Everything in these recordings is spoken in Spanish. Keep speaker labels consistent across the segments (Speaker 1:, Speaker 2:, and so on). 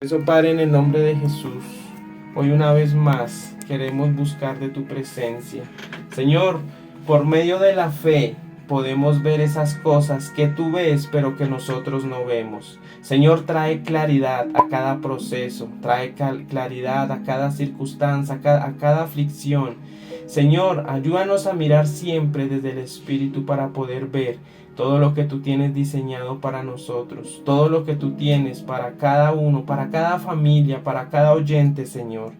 Speaker 1: Eso, Padre, en el nombre de Jesús, hoy una vez más queremos buscar de tu presencia. Señor, por medio de la fe podemos ver esas cosas que tú ves pero que nosotros no vemos. Señor, trae claridad a cada proceso, trae claridad a cada circunstancia, a cada aflicción. Señor, ayúdanos a mirar siempre desde el Espíritu para poder ver todo lo que tú tienes diseñado para nosotros, todo lo que tú tienes para cada uno, para cada familia, para cada oyente, Señor.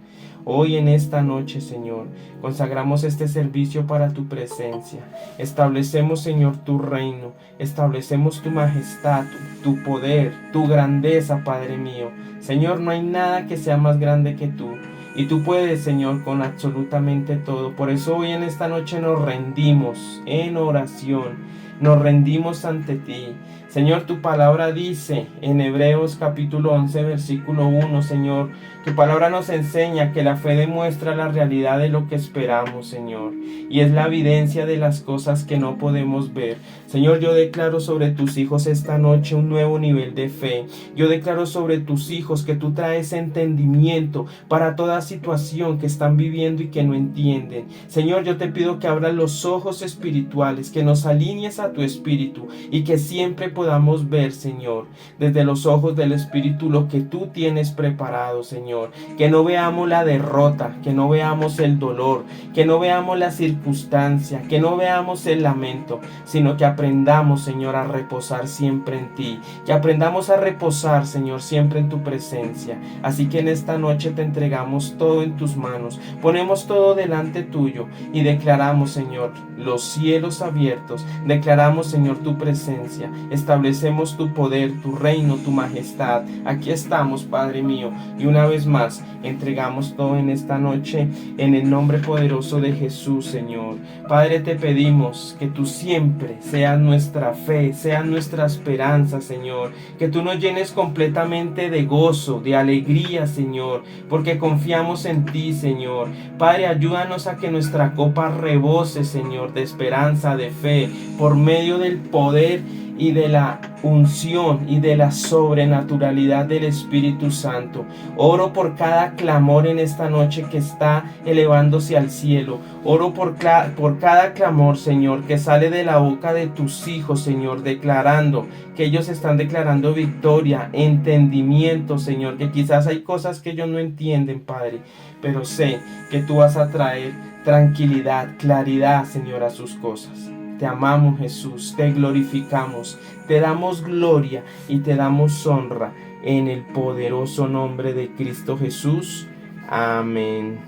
Speaker 1: Hoy en esta noche, Señor, consagramos este servicio para tu presencia. Establecemos, Señor, tu reino, establecemos tu majestad, tu poder, tu grandeza, Padre mío. Señor, no hay nada que sea más grande que tú. Y tú puedes, Señor, con absolutamente todo. Por eso hoy en esta noche nos rendimos en oración. Nos rendimos ante ti. Señor, tu palabra dice en Hebreos capítulo 11, versículo 1, Señor, tu palabra nos enseña que la fe demuestra la realidad de lo que esperamos, Señor, y es la evidencia de las cosas que no podemos ver. Señor, yo declaro sobre tus hijos esta noche un nuevo nivel de fe. Yo declaro sobre tus hijos que tú traes entendimiento para toda situación que están viviendo y que no entienden. Señor, yo te pido que abras los ojos espirituales, que nos alinees a tu espíritu y que siempre podamos ver, Señor, desde los ojos del espíritu lo que tú tienes preparado, Señor. Que no veamos la derrota, que no veamos el dolor, que no veamos la circunstancia, que no veamos el lamento, sino que aprendamos, Señor, a reposar siempre en ti, que aprendamos a reposar, Señor, siempre en tu presencia. Así que en esta noche te entregamos todo en tus manos, ponemos todo delante tuyo y declaramos, Señor, los cielos abiertos, declaramos, Señor, tu presencia, establecemos tu poder, tu reino, tu majestad. Aquí estamos, Padre mío, y una vez más entregamos todo en esta noche en el nombre poderoso de Jesús, Señor. Padre, te pedimos que tú siempre seas nuestra fe, seas nuestra esperanza, Señor, que tú nos llenes completamente de gozo, de alegría, Señor, porque confiamos en ti, Señor. Padre, ayúdanos a que nuestra copa rebose, Señor, de esperanza, de fe, por medio del poder y de la unción y de la sobrenaturalidad del Espíritu Santo. Oro por cada clamor en esta noche que está elevándose al cielo. Oro por cada clamor, Señor, que sale de la boca de tus hijos, Señor, declarando que ellos están declarando victoria, entendimiento, Señor, que quizás hay cosas que ellos no entienden, Padre, pero sé que tú vas a traer tranquilidad, claridad, Señor, a sus cosas. Te amamos, Jesús, te glorificamos, te damos gloria y te damos honra en el poderoso nombre de Cristo Jesús. Amén.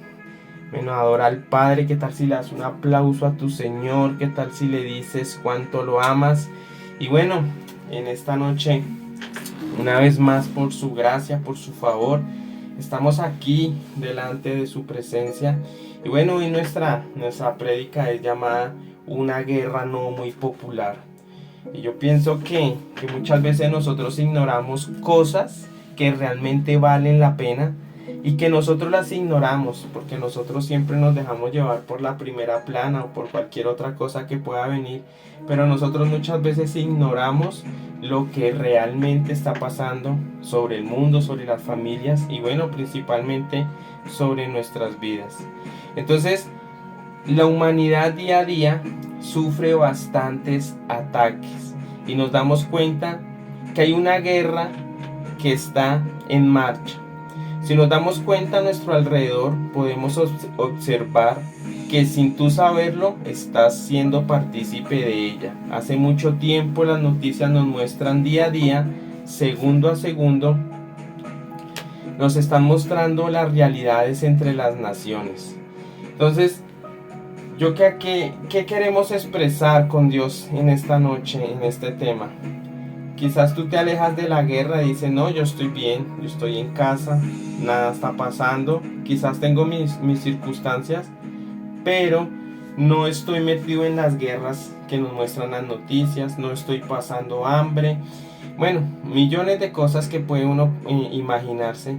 Speaker 1: Bueno, adora al Padre. ¿Qué tal si le das un aplauso a tu Señor? ¿Qué tal si le dices cuánto lo amas? Y bueno, en esta noche, una vez más, por su gracia, por su favor, estamos aquí delante de su presencia. Y bueno, hoy nuestra prédica es llamada Una guerra no muy popular. Y yo pienso que muchas veces nosotros ignoramos cosas que realmente valen la pena y que nosotros las ignoramos porque nosotros siempre nos dejamos llevar por la primera plana o por cualquier otra cosa que pueda venir, pero nosotros muchas veces ignoramos lo que realmente está pasando sobre el mundo, sobre las familias y bueno, principalmente sobre nuestras vidas. Entonces, la humanidad día a día sufre bastantes ataques y nos damos cuenta que hay una guerra que está en marcha. Si nos damos cuenta a nuestro alrededor, podemos observar que sin tú saberlo, estás siendo partícipe de ella. Hace mucho tiempo las noticias nos muestran día a día, segundo a segundo, nos están mostrando las realidades entre las naciones. Entonces, ¿qué queremos expresar con Dios en esta noche, en este tema? Quizás tú te alejas de la guerra y dices, no, yo estoy bien, yo estoy en casa, nada está pasando, quizás tengo mis circunstancias, pero no estoy metido en las guerras que nos muestran las noticias, no estoy pasando hambre, bueno, millones de cosas que puede uno imaginarse,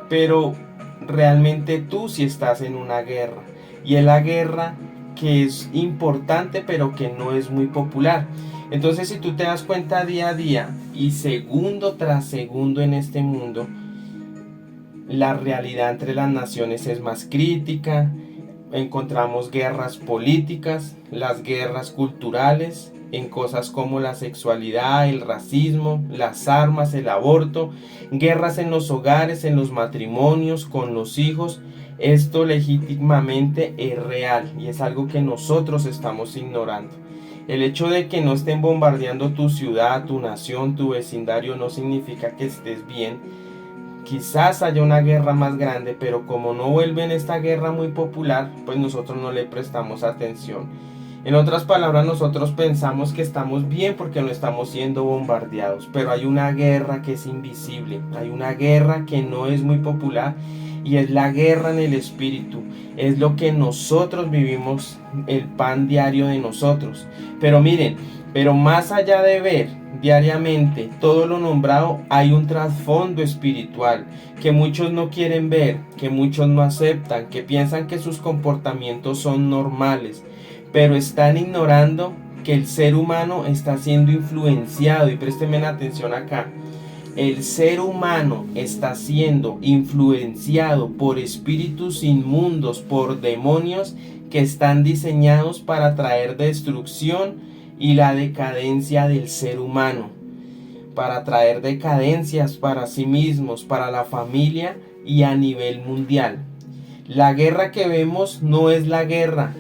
Speaker 1: pero realmente tú sí estás en una guerra, y es la guerra que es importante pero que no es muy popular. Entonces, si tú te das cuenta día a día y segundo tras segundo en este mundo, la realidad entre las naciones es más crítica, encontramos guerras políticas, las guerras culturales, en cosas como la sexualidad, el racismo, las armas, el aborto, guerras en los hogares, en los matrimonios, con los hijos. Esto legítimamente es real y es algo que nosotros estamos ignorando. El hecho de que no estén bombardeando tu ciudad, tu nación, tu vecindario no significa que estés bien. Quizás haya una guerra más grande, pero como no vuelven esta guerra muy popular, pues nosotros no le prestamos atención. En otras palabras, nosotros pensamos que estamos bien porque no estamos siendo bombardeados, pero hay una guerra que es invisible, hay una guerra que no es muy popular y es la guerra en el espíritu. Es lo que nosotros vivimos, el pan diario de nosotros. Pero miren, pero más allá de ver diariamente todo lo nombrado, hay un trasfondo espiritual que muchos no quieren ver, que muchos no aceptan, que piensan que sus comportamientos son normales, pero están ignorando que el ser humano está siendo influenciado. Y préstenme atención acá, el ser humano está siendo influenciado por espíritus inmundos, por demonios que están diseñados para traer destrucción y la decadencia del ser humano, para traer decadencias para sí mismos, para la familia y a nivel mundial. La guerra que vemos no es la guerra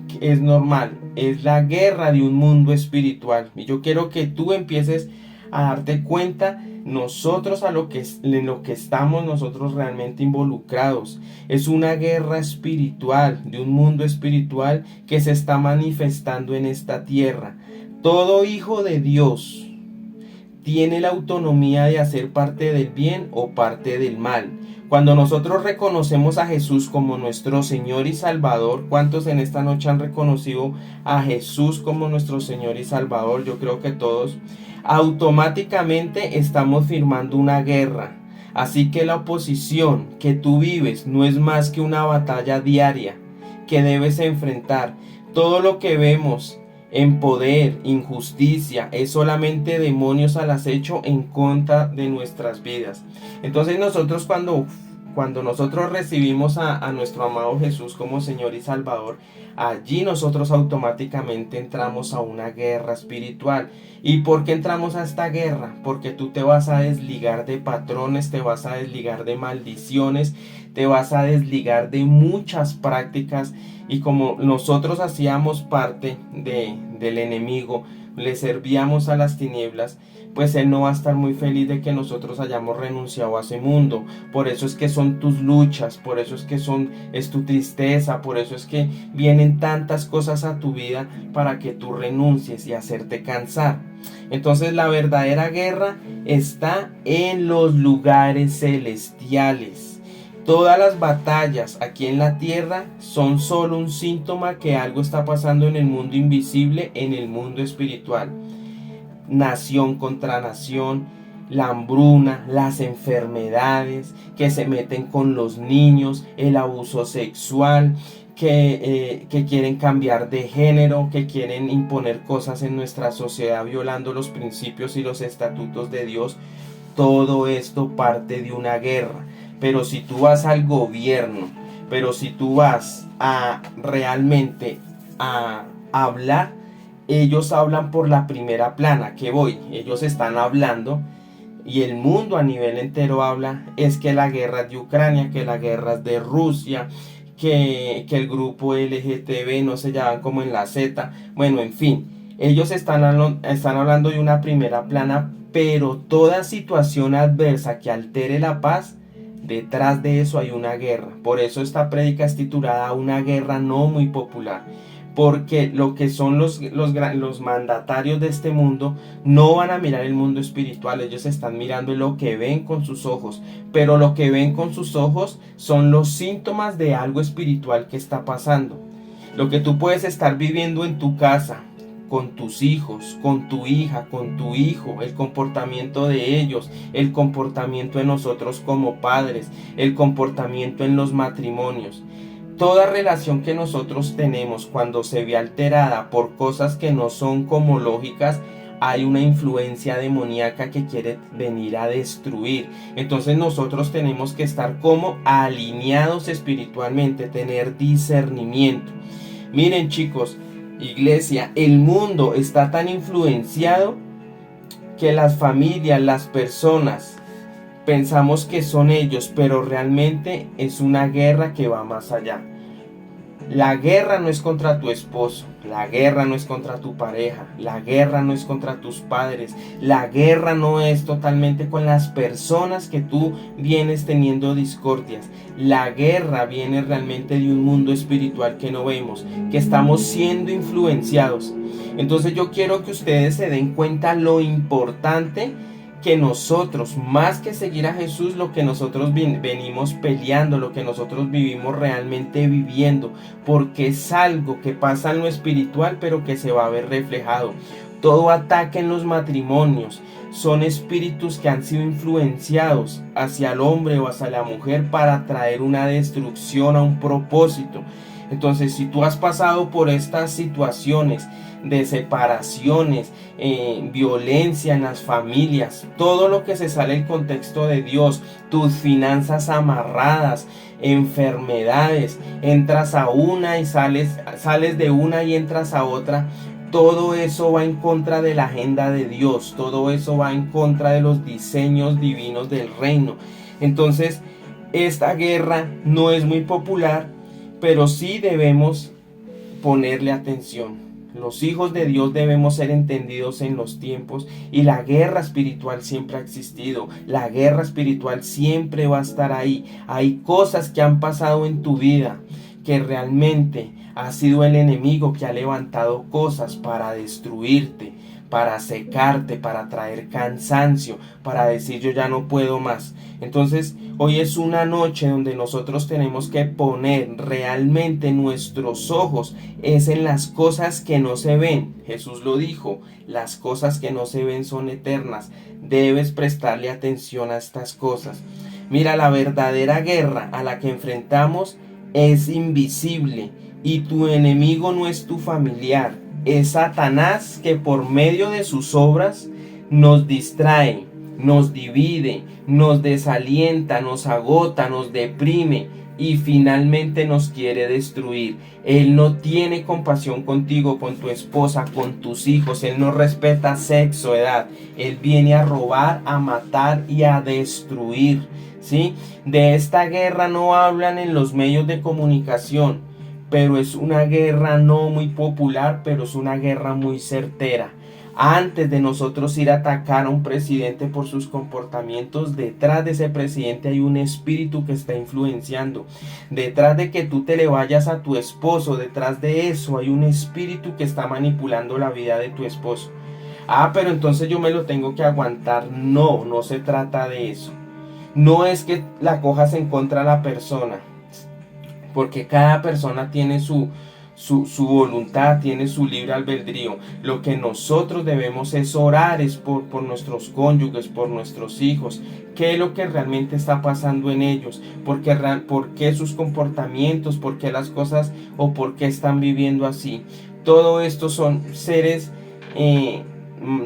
Speaker 1: que es normal, es la guerra de un mundo espiritual. Y yo quiero que tú empieces a darte cuenta nosotros en lo que estamos nosotros realmente involucrados. Es una guerra espiritual, de un mundo espiritual que se está manifestando en esta tierra. Todo hijo de Dios tiene la autonomía de hacer parte del bien o parte del mal. Cuando nosotros reconocemos a Jesús como nuestro Señor y Salvador, ¿cuántos en esta noche han reconocido a Jesús como nuestro Señor y Salvador? Yo creo que todos. Automáticamente estamos firmando una guerra. Así que la oposición que tú vives no es más que una batalla diaria que debes enfrentar. Todo lo que vemos en poder, injusticia, es solamente demonios al acecho en contra de nuestras vidas. Entonces nosotros cuando nosotros recibimos a nuestro amado Jesús como Señor y Salvador, allí nosotros automáticamente entramos a una guerra espiritual. ¿Y por qué entramos a esta guerra? Porque tú te vas a desligar de patrones, te vas a desligar de maldiciones, te vas a desligar de muchas prácticas. Y como nosotros hacíamos parte del enemigo, le servíamos a las tinieblas, pues Él no va a estar muy feliz de que nosotros hayamos renunciado a ese mundo. Por eso es que son tus luchas, por eso es que es tu tristeza, por eso es que vienen tantas cosas a tu vida para que tú renuncies y hacerte cansar. Entonces la verdadera guerra está en los lugares celestiales. Todas las batallas aquí en la tierra son solo un síntoma que algo está pasando en el mundo invisible, en el mundo espiritual. Nación contra nación, la hambruna, las enfermedades que se meten con los niños, el abuso sexual, que quieren cambiar de género, que quieren imponer cosas en nuestra sociedad violando los principios y los estatutos de Dios. Todo esto parte de una guerra. Pero si tú vas al gobierno, pero si tú vas a realmente a hablar, ellos hablan por la primera plana. ¿Qué voy? Ellos están hablando y el mundo a nivel entero habla, es que la guerra es de Ucrania, que la guerra es de Rusia, que el grupo LGTB no se llaman como en la Z. Bueno, en fin, ellos están hablando de una primera plana, pero toda situación adversa que altere la paz, detrás de eso hay una guerra. Por eso esta prédica es titulada Una guerra no muy popular. Porque lo que son los mandatarios de este mundo no van a mirar el mundo espiritual. Ellos están mirando lo que ven con sus ojos. Pero lo que ven con sus ojos son los síntomas de algo espiritual que está pasando. Lo que tú puedes estar viviendo en tu casa, con tus hijos, con tu hija, con tu hijo, el comportamiento de ellos, el comportamiento de nosotros como padres, el comportamiento en los matrimonios. Toda relación que nosotros tenemos cuando se ve alterada por cosas que no son como lógicas, hay una influencia demoníaca que quiere venir a destruir. Entonces nosotros tenemos que estar como alineados espiritualmente, tener discernimiento. Miren, chicos, iglesia, el mundo está tan influenciado que las familias, las personas, pensamos que son ellos, pero realmente es una guerra que va más allá. La guerra no es contra tu esposo, la guerra no es contra tu pareja, la guerra no es contra tus padres, la guerra no es totalmente con las personas que tú vienes teniendo discordias. La guerra viene realmente de un mundo espiritual que no vemos, que estamos siendo influenciados. Entonces yo quiero que ustedes se den cuenta lo importante que nosotros, más que seguir a Jesús, lo que nosotros venimos peleando, lo que nosotros vivimos realmente viviendo, porque es algo que pasa en lo espiritual, pero que se va a ver reflejado. Todo ataque en los matrimonios son espíritus que han sido influenciados hacia el hombre o hacia la mujer para traer una destrucción a un propósito. Entonces, si tú has pasado por estas situaciones de separaciones, violencia en las familias, todo lo que se sale del contexto de Dios, tus finanzas amarradas, enfermedades, entras a una y sales de una y entras a otra, todo eso va en contra de la agenda de Dios, todo eso va en contra de los diseños divinos del reino. Entonces, esta guerra no es muy popular, pero sí debemos ponerle atención. Los hijos de Dios debemos ser entendidos en los tiempos, y la guerra espiritual siempre ha existido. La guerra espiritual siempre va a estar ahí. Hay cosas que han pasado en tu vida que realmente ha sido el enemigo que ha levantado cosas para destruirte, para secarte, para traer cansancio, para decir yo ya no puedo más. Entonces hoy es una noche donde nosotros tenemos que poner realmente nuestros ojos es en las cosas que no se ven. Jesús lo dijo, las cosas que no se ven son eternas. Debes prestarle atención a estas cosas. Mira, la verdadera guerra a la que enfrentamos es invisible, y tu enemigo no es tu familiar, es Satanás, que por medio de sus obras nos distrae, nos divide, nos desalienta, nos agota, nos deprime y finalmente nos quiere destruir. Él no tiene compasión contigo, con tu esposa, con tus hijos. Él no respeta sexo, edad. Él viene a robar, a matar y a destruir, ¿sí? De esta guerra no hablan en los medios de comunicación, pero es una guerra no muy popular, pero es una guerra muy certera. Antes de nosotros ir a atacar a un presidente por sus comportamientos, detrás de ese presidente hay un espíritu que está influenciando. Detrás de que tú te le vayas a tu esposo, detrás de eso hay un espíritu que está manipulando la vida de tu esposo. Pero entonces yo me lo tengo que aguantar. No, no se trata de eso. No es que la cojas en contra de la persona, porque cada persona tiene su voluntad, tiene su libre albedrío. Lo que nosotros debemos es orar por nuestros cónyuges, por nuestros hijos. ¿Qué es lo que realmente está pasando en ellos? ¿Por qué sus comportamientos? ¿Por qué las cosas? ¿O por qué están viviendo así? Todo esto son seres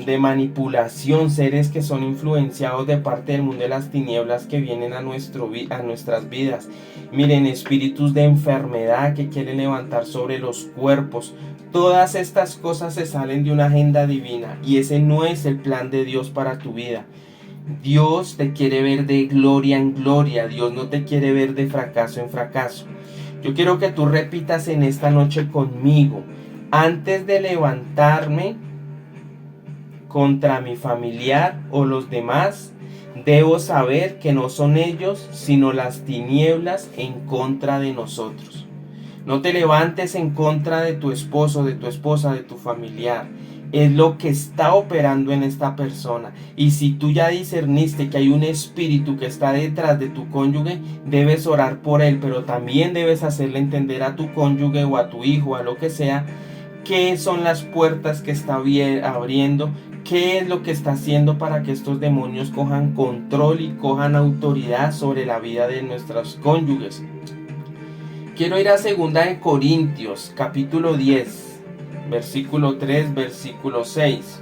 Speaker 1: de manipulación, seres que son influenciados de parte del mundo de las tinieblas, que vienen a nuestras vidas. Miren, espíritus de enfermedad que quieren levantar sobre los cuerpos. Todas estas cosas se salen de una agenda divina, y ese no es el plan de Dios para tu vida. Dios te quiere ver de gloria en gloria. Dios no te quiere ver de fracaso en fracaso. Yo quiero que tú repitas en esta noche conmigo: antes de levantarme contra mi familiar o los demás, debo saber que no son ellos, sino las tinieblas en contra de nosotros. No te levantes en contra de tu esposo, de tu esposa, de tu familiar. Es lo que está operando en esta persona. Y si tú ya discerniste que hay un espíritu que está detrás de tu cónyuge, debes orar por él, pero también debes hacerle entender a tu cónyuge o a tu hijo, a lo que sea, qué son las puertas que está abriendo, qué es lo que está haciendo para que estos demonios cojan control y cojan autoridad sobre la vida de nuestros cónyuges. Quiero ir a 2 Corintios, capítulo 10, versículo 3, versículo 6.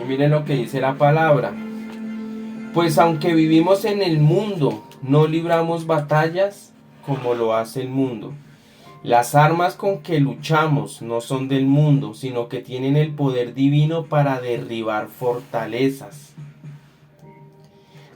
Speaker 1: Miren lo que dice la palabra. Pues aunque vivimos en el mundo, no libramos batallas como lo hace el mundo. Las armas con que luchamos no son del mundo, sino que tienen el poder divino para derribar fortalezas.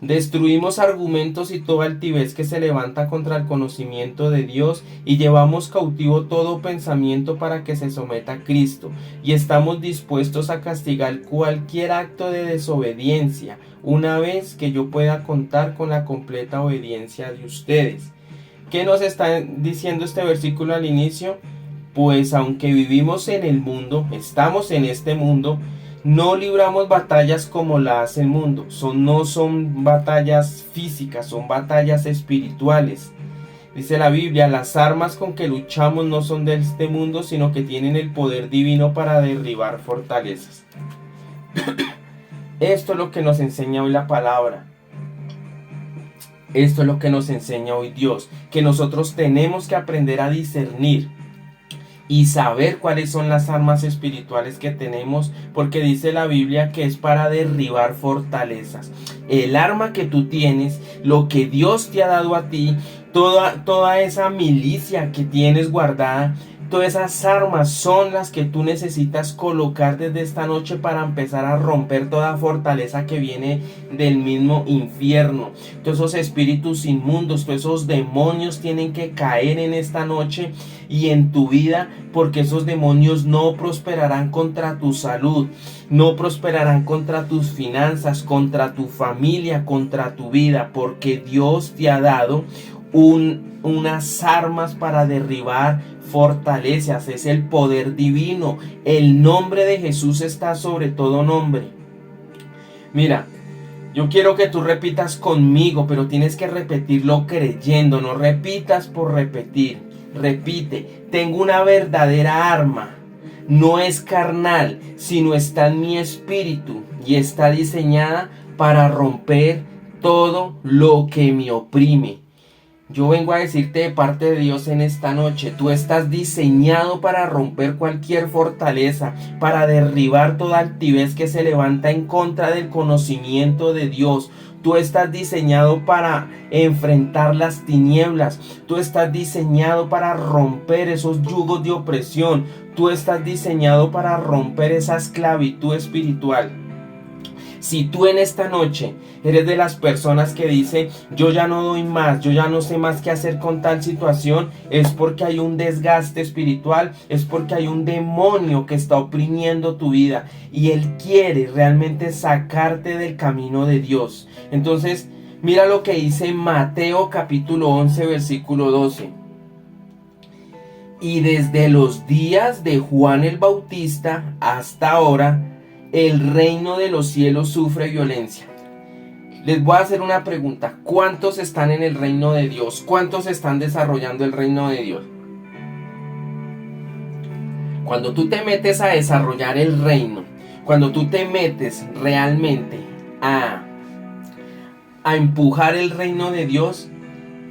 Speaker 1: Destruimos argumentos y toda altivez que se levanta contra el conocimiento de Dios y llevamos cautivo todo pensamiento para que se someta a Cristo, y estamos dispuestos a castigar cualquier acto de desobediencia, una vez que yo pueda contar con la completa obediencia de ustedes. ¿Qué nos está diciendo este versículo al inicio? Pues aunque vivimos en el mundo, estamos en este mundo, no libramos batallas como la hace el mundo. No son batallas físicas, son batallas espirituales. Dice la Biblia, las armas con que luchamos no son de este mundo, sino que tienen el poder divino para derribar fortalezas. Esto es lo que nos enseña hoy la palabra. Esto es lo que nos enseña hoy Dios, que nosotros tenemos que aprender a discernir y saber cuáles son las armas espirituales que tenemos, porque dice la Biblia que es para derribar fortalezas. El arma que tú tienes, lo que Dios te ha dado a ti, toda esa milicia que tienes guardada, todas esas armas son las que tú necesitas colocar desde esta noche para empezar a romper toda fortaleza que viene del mismo infierno. Todos esos espíritus inmundos, todos esos demonios tienen que caer en esta noche y en tu vida, porque esos demonios no prosperarán contra tu salud, no prosperarán contra tus finanzas, contra tu familia, contra tu vida, porque Dios te ha dado unas armas para derribar fortalezas. Es el poder divino. El nombre de Jesús está sobre todo nombre. Mira, yo quiero que tú repitas conmigo, pero tienes que repetirlo creyendo. No repitas por repetir. Repite: tengo una verdadera arma. No es carnal, sino está en mi espíritu y está diseñada para romper todo lo que me oprime. Yo vengo a decirte de parte de Dios en esta noche, tú estás diseñado para romper cualquier fortaleza, para derribar toda altivez que se levanta en contra del conocimiento de Dios. Tú estás diseñado para enfrentar las tinieblas. Tú estás diseñado para romper esos yugos de opresión. Tú estás diseñado para romper esa esclavitud espiritual. Si tú en esta noche eres de las personas que dice: yo ya no doy más, yo ya no sé más qué hacer con tal situación, es porque hay un desgaste espiritual, es porque hay un demonio que está oprimiendo tu vida y él quiere realmente sacarte del camino de Dios. Entonces, mira lo que dice Mateo capítulo 11 versículo 12. Y desde los días de Juan el Bautista hasta ahora, el reino de los cielos sufre violencia. Les voy a hacer una pregunta: ¿cuántos están en el reino de Dios? ¿Cuántos están desarrollando el reino de Dios? Cuando tú te metes a desarrollar el reino, cuando tú te metes realmente a empujar el reino de Dios,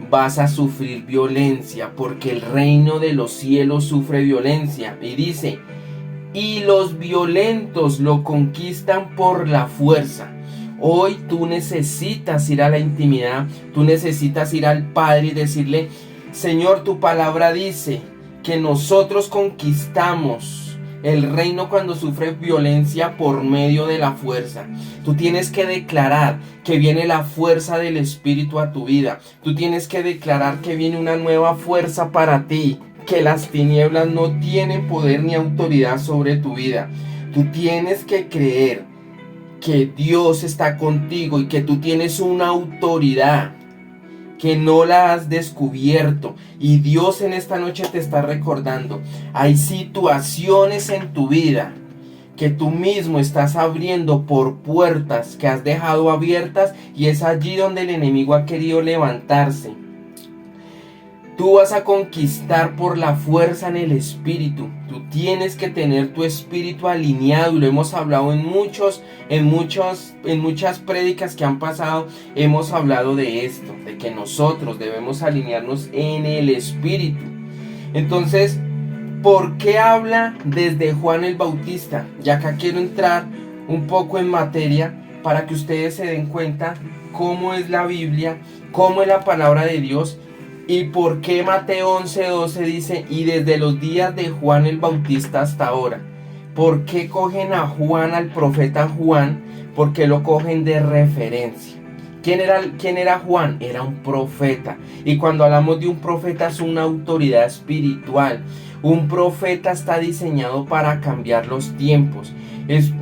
Speaker 1: vas a sufrir violencia, porque el reino de los cielos sufre violencia. Y dice: y los violentos lo conquistan por la fuerza. Hoy tú necesitas ir a la intimidad, tú necesitas ir al Padre y decirle: Señor, tu palabra dice que nosotros conquistamos el reino cuando sufre violencia por medio de la fuerza. Tú tienes que declarar que viene la fuerza del Espíritu a tu vida. Tú tienes que declarar que viene una nueva fuerza para ti, que las tinieblas no tienen poder ni autoridad sobre tu vida. Tú tienes que creer que Dios está contigo y que tú tienes una autoridad que no la has descubierto, y Dios en esta noche te está recordando: hay situaciones en tu vida que tú mismo estás abriendo por puertas que has dejado abiertas, y es allí donde el enemigo ha querido levantarse. Tú vas a conquistar por la fuerza en el espíritu. Tú tienes que tener tu espíritu alineado, y lo hemos hablado en muchas prédicas que han pasado. Hemos hablado de esto, de que nosotros debemos alinearnos en el espíritu. Entonces, ¿por qué habla desde Juan el Bautista? Y acá quiero entrar un poco en materia para que ustedes se den cuenta cómo es la Biblia, cómo es la palabra de Dios y por qué Mateo 11:12 dice, y desde los días de Juan el Bautista hasta ahora. ¿Por qué cogen a Juan, al profeta Juan? ¿Por qué lo cogen de referencia? ¿Quién era Juan? Era un profeta. Y cuando hablamos de un profeta es una autoridad espiritual. Un profeta está diseñado para cambiar los tiempos.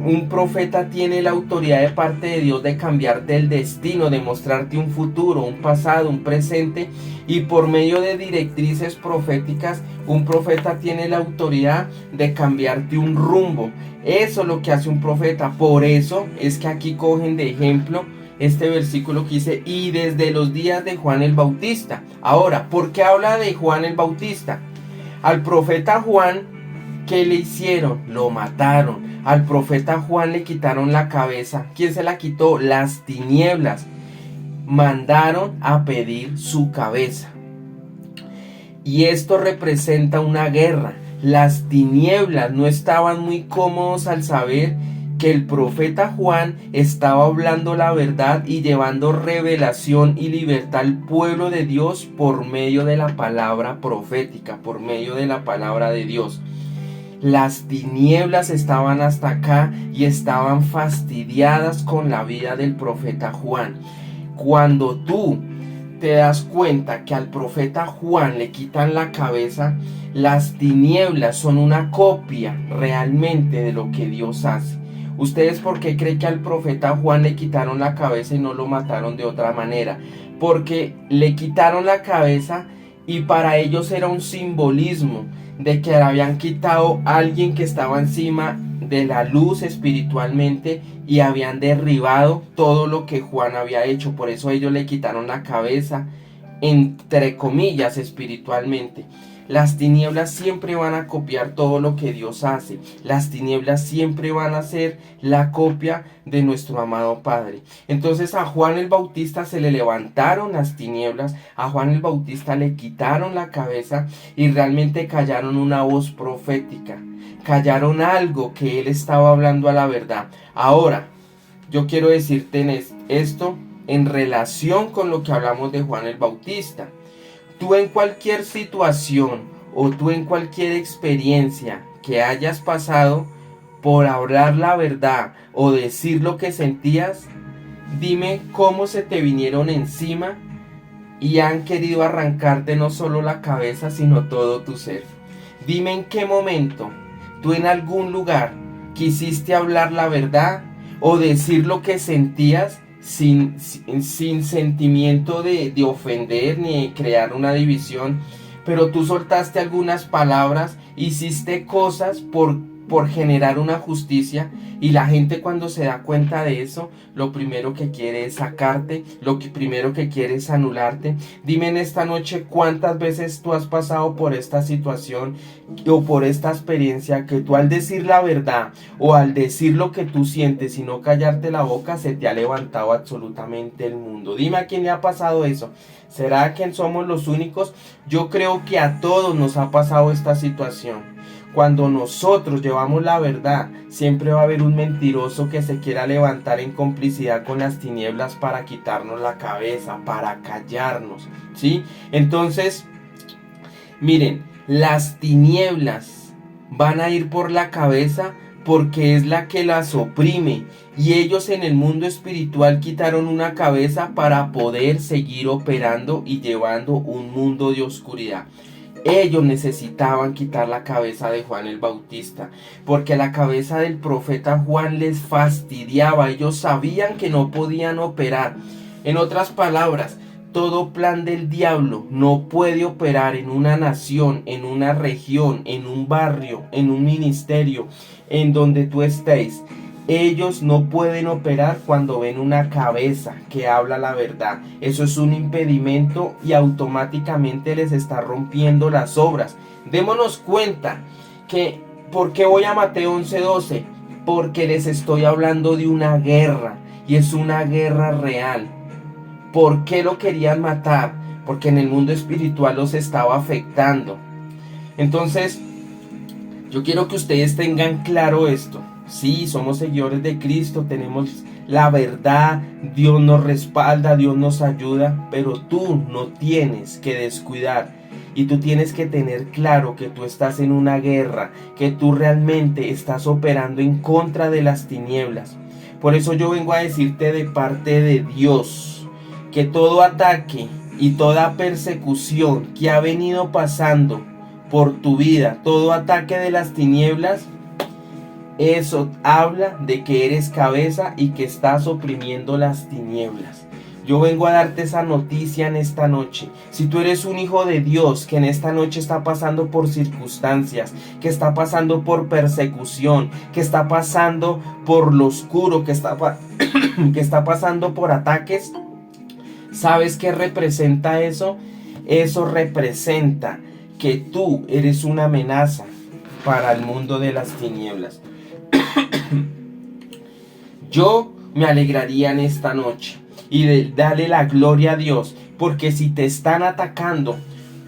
Speaker 1: Un profeta tiene la autoridad de parte de Dios de cambiarte el destino, de mostrarte un futuro, un pasado, un presente. Y por medio de directrices proféticas, un profeta tiene la autoridad de cambiarte un rumbo. Eso es lo que hace un profeta. Por eso es que aquí cogen de ejemplo este versículo que dice, y desde los días de Juan el Bautista. Ahora, ¿por qué habla de Juan el Bautista? Al profeta Juan, ¿qué le hicieron? Lo mataron. Al profeta Juan le quitaron la cabeza. ¿Quién se la quitó? Las tinieblas. Mandaron a pedir su cabeza. Y esto representa una guerra. Las tinieblas no estaban muy cómodos al saber que el profeta Juan estaba hablando la verdad y llevando revelación y libertad al pueblo de Dios por medio de la palabra profética, por medio de la palabra de Dios. Las tinieblas estaban hasta acá y estaban fastidiadas con la vida del profeta Juan. Cuando tú te das cuenta que al profeta Juan le quitan la cabeza, las tinieblas son una copia realmente de lo que Dios hace. ¿Ustedes por qué creen que al profeta Juan le quitaron la cabeza y no lo mataron de otra manera? Porque le quitaron la cabeza y para ellos era un simbolismo de que le habían quitado a alguien que estaba encima de la luz espiritualmente y habían derribado todo lo que Juan había hecho. Por eso ellos le quitaron la cabeza, entre comillas, espiritualmente. Las tinieblas siempre van a copiar todo lo que Dios hace. Las tinieblas siempre van a ser la copia de nuestro amado Padre. Entonces a Juan el Bautista se le levantaron las tinieblas, a Juan el Bautista le quitaron la cabeza y realmente callaron una voz profética. Callaron algo que él estaba hablando a la verdad. Ahora, yo quiero decirte esto en relación con lo que hablamos de Juan el Bautista. Tú en cualquier situación o tú en cualquier experiencia que hayas pasado por hablar la verdad o decir lo que sentías, dime cómo se te vinieron encima y han querido arrancarte no solo la cabeza sino todo tu ser. Dime en qué momento tú en algún lugar quisiste hablar la verdad o decir lo que sentías sin sentimiento de ofender ni de crear una división, pero tú soltaste algunas palabras, hiciste cosas por generar una justicia, y la gente cuando se da cuenta de eso, lo primero que quiere es sacarte, primero que quiere es anularte. Dime en esta noche cuántas veces tú has pasado por esta situación o por esta experiencia que tú al decir la verdad o al decir lo que tú sientes y no callarte la boca, se te ha levantado absolutamente el mundo. Dime a quién le ha pasado eso. ¿Será que somos los únicos? Yo creo que a todos nos ha pasado esta situación. Cuando nosotros llevamos la verdad, siempre va a haber un mentiroso que se quiera levantar en complicidad con las tinieblas para quitarnos la cabeza, para callarnos, ¿sí? Entonces, miren, las tinieblas van a ir por la cabeza porque es la que las oprime, y ellos en el mundo espiritual quitaron una cabeza para poder seguir operando y llevando un mundo de oscuridad. Ellos necesitaban quitar la cabeza de Juan el Bautista, porque la cabeza del profeta Juan les fastidiaba. Ellos sabían que no podían operar. En otras palabras, todo plan del diablo no puede operar en una nación, en una región, en un barrio, en un ministerio, en donde tú estés. Ellos no pueden operar cuando ven una cabeza que habla la verdad. Eso es un impedimento y automáticamente les está rompiendo las obras. Démonos cuenta que, ¿por qué voy a Mateo 11:12? Porque les estoy hablando de una guerra, y es una guerra real. ¿Por qué lo querían matar? Porque en el mundo espiritual los estaba afectando. Entonces, yo quiero que ustedes tengan claro esto. Sí, somos seguidores de Cristo, tenemos la verdad, Dios nos respalda, Dios nos ayuda, pero tú no tienes que descuidar y tú tienes que tener claro que tú estás en una guerra, que tú realmente estás operando en contra de las tinieblas. Por eso yo vengo a decirte de parte de Dios que todo ataque y toda persecución que ha venido pasando por tu vida, todo ataque de las tinieblas, eso habla de que eres cabeza y que estás oprimiendo las tinieblas. Yo vengo a darte esa noticia en esta noche. Si tú eres un hijo de Dios que en esta noche está pasando por circunstancias, que está pasando por persecución, que está pasando por lo oscuro, que está pasando por ataques, ¿sabes qué representa eso? Eso representa que tú eres una amenaza para el mundo de las tinieblas. Yo me alegraría en esta noche y darle la gloria a Dios, porque si te están atacando,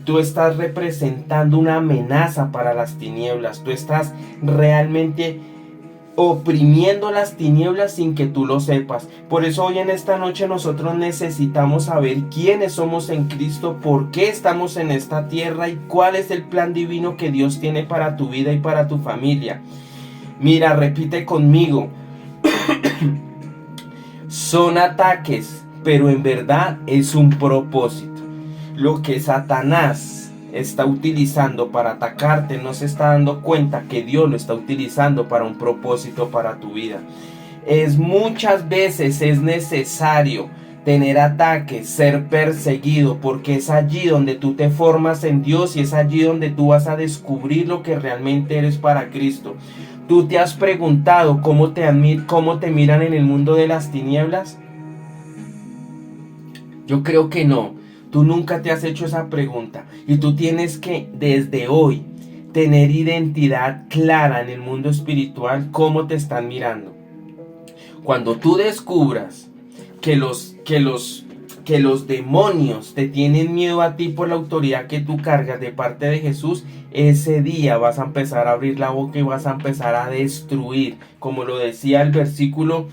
Speaker 1: tú estás representando una amenaza para las tinieblas. Tú estás realmente oprimiendo las tinieblas sin que tú lo sepas. Por eso hoy en esta noche nosotros necesitamos saber quiénes somos en Cristo, por qué estamos en esta tierra y cuál es el plan divino que Dios tiene para tu vida y para tu familia. Mira, repite conmigo. Son ataques, pero en verdad es un propósito. Lo que Satanás está utilizando para atacarte, no se está dando cuenta que Dios lo está utilizando para un propósito para tu vida. Muchas veces es necesario tener ataques, ser perseguido, porque es allí donde tú te formas en Dios y es allí donde tú vas a descubrir lo que realmente eres para Cristo. ¿Tú te has preguntado cómo te miran en el mundo de las tinieblas? Yo creo que no. Tú nunca te has hecho esa pregunta. Y tú tienes que, desde hoy, tener identidad clara en el mundo espiritual, cómo te están mirando. Cuando tú descubras que los demonios te tienen miedo a ti por la autoridad que tú cargas de parte de Jesús, ese día vas a empezar a abrir la boca y vas a empezar a destruir, como lo decía el versículo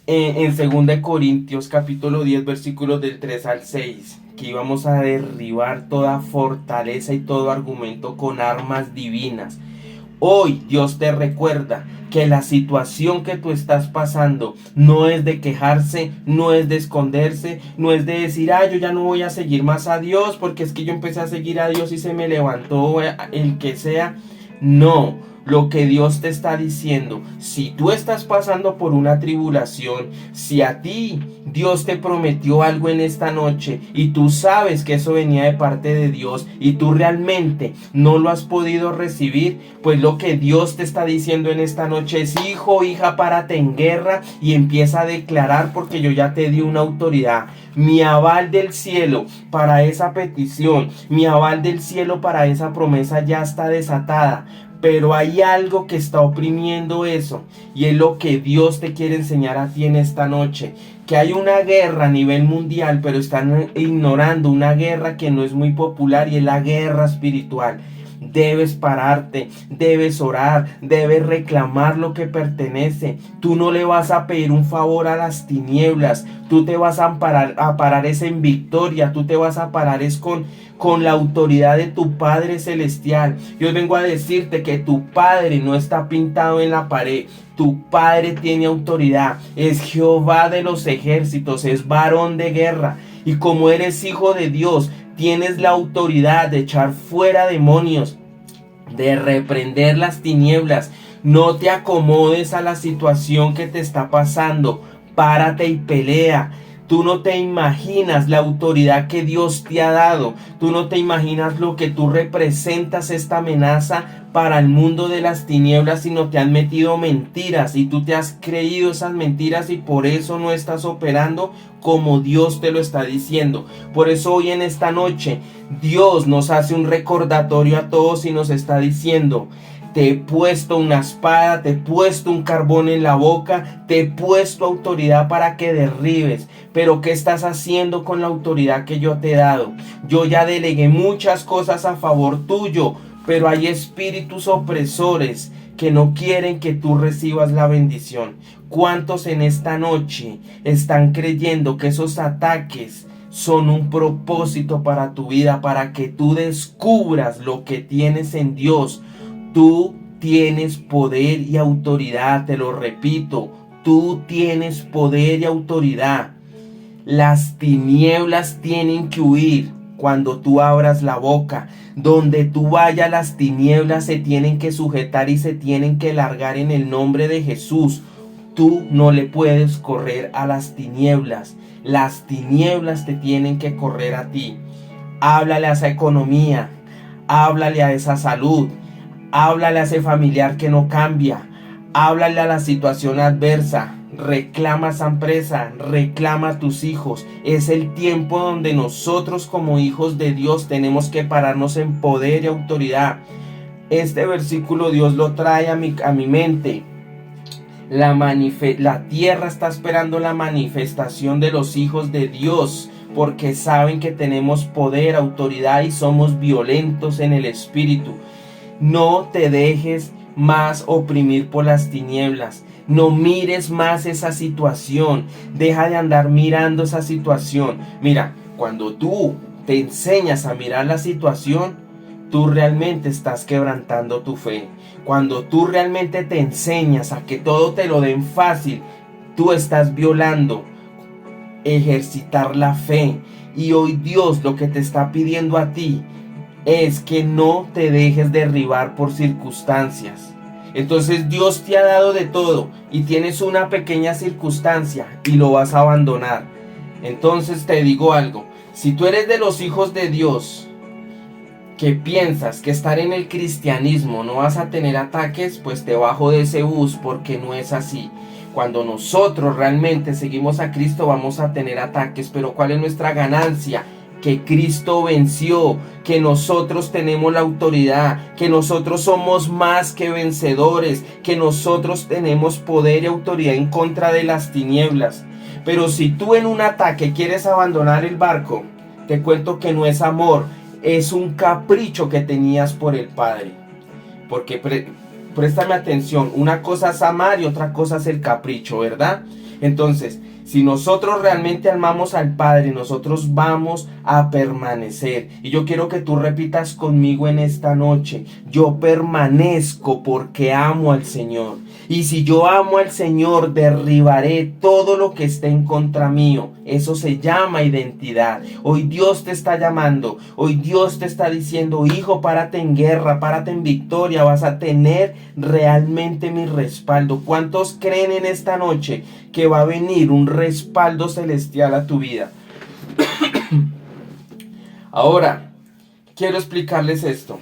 Speaker 1: en 2 Corintios capítulo 10 versículos del 3 al 6, que íbamos a derribar toda fortaleza y todo argumento con armas divinas. Hoy Dios te recuerda que la situación que tú estás pasando no es de quejarse, no es de esconderse, no es de decir, yo ya no voy a seguir más a Dios porque es que yo empecé a seguir a Dios y se me levantó el que sea. No. Lo que Dios te está diciendo, si tú estás pasando por una tribulación, si a ti Dios te prometió algo en esta noche y tú sabes que eso venía de parte de Dios y tú realmente no lo has podido recibir, pues lo que Dios te está diciendo en esta noche es: hijo, hija, párate en guerra y empieza a declarar, porque yo ya te di una autoridad. Mi aval del cielo para esa petición, mi aval del cielo para esa promesa ya está desatada. Pero hay algo que está oprimiendo eso, y es lo que Dios te quiere enseñar a ti en esta noche. Que hay una guerra a nivel mundial, pero están ignorando una guerra que no es muy popular, y es la guerra espiritual. Debes pararte, debes orar, debes reclamar lo que pertenece. Tú no le vas a pedir un favor a las tinieblas, tú te vas a parar es en victoria, tú te vas a parar es con la autoridad de tu Padre Celestial. Yo vengo a decirte que tu Padre no está pintado en la pared. Tu Padre tiene autoridad. Es Jehová de los ejércitos. Es varón de guerra. Y como eres hijo de Dios, tienes la autoridad de echar fuera demonios, de reprender las tinieblas. No te acomodes a la situación que te está pasando. Párate y pelea. Tú no te imaginas la autoridad que Dios te ha dado. Tú no te imaginas lo que tú representas, esta amenaza para el mundo de las tinieblas, sino te han metido mentiras y tú te has creído esas mentiras y por eso no estás operando como Dios te lo está diciendo. Por eso hoy en esta noche Dios nos hace un recordatorio a todos y nos está diciendo: te he puesto una espada, te he puesto un carbón en la boca, te he puesto autoridad para que derribes. Pero ¿qué estás haciendo con la autoridad que yo te he dado? Yo ya delegué muchas cosas a favor tuyo, pero hay espíritus opresores que no quieren que tú recibas la bendición. ¿Cuántos en esta noche están creyendo que esos ataques son un propósito para tu vida, para que tú descubras lo que tienes en Dios? Tú tienes poder y autoridad, te lo repito, tú tienes poder y autoridad. Las tinieblas tienen que huir cuando tú abras la boca. Donde tú vayas, las tinieblas se tienen que sujetar y se tienen que largar en el nombre de Jesús. Tú no le puedes correr a las tinieblas. Las tinieblas te tienen que correr a ti. Háblale a esa economía. Háblale a esa salud. Háblale a ese familiar que no cambia. Háblale a la situación adversa. Reclama a esa empresa, reclama a tus hijos. Es el tiempo donde nosotros como hijos de Dios tenemos que pararnos en poder y autoridad. Este versículo Dios lo trae a mi mente. La tierra está esperando la manifestación de los hijos de Dios, porque saben que tenemos poder, autoridad y somos violentos en el espíritu. No te dejes más oprimir por las tinieblas. No mires más esa situación. Deja de andar mirando esa situación. Mira, cuando tú te enseñas a mirar la situación, tú realmente estás quebrantando tu fe. Cuando tú realmente te enseñas a que todo te lo den fácil, tú estás violando ejercitar la fe. Y hoy Dios lo que te está pidiendo a ti es que no te dejes derribar por circunstancias. Entonces Dios te ha dado de todo y tienes una pequeña circunstancia y lo vas a abandonar. Entonces te digo algo, si tú eres de los hijos de Dios que piensas que estar en el cristianismo no vas a tener ataques, pues te bajo de ese bus, porque no es así. Cuando nosotros realmente seguimos a Cristo vamos a tener ataques, pero ¿cuál es nuestra ganancia? Que Cristo venció, que nosotros tenemos la autoridad, que nosotros somos más que vencedores, que nosotros tenemos poder y autoridad en contra de las tinieblas. Pero si tú en un ataque quieres abandonar el barco, te cuento que no es amor, es un capricho que tenías por el Padre. Porque préstame atención, una cosa es amar y otra cosa es el capricho, ¿verdad? Entonces, si nosotros realmente amamos al Padre, nosotros vamos a permanecer. Y yo quiero que tú repitas conmigo en esta noche: yo permanezco porque amo al Señor. Y si yo amo al Señor, derribaré todo lo que esté en contra mío. Eso se llama identidad. Hoy Dios te está llamando. Hoy Dios te está diciendo: hijo, párate en guerra, párate en victoria. Vas a tener realmente mi respaldo. ¿Cuántos creen en esta noche que va a venir un respaldo celestial a tu vida? Ahora, quiero explicarles esto.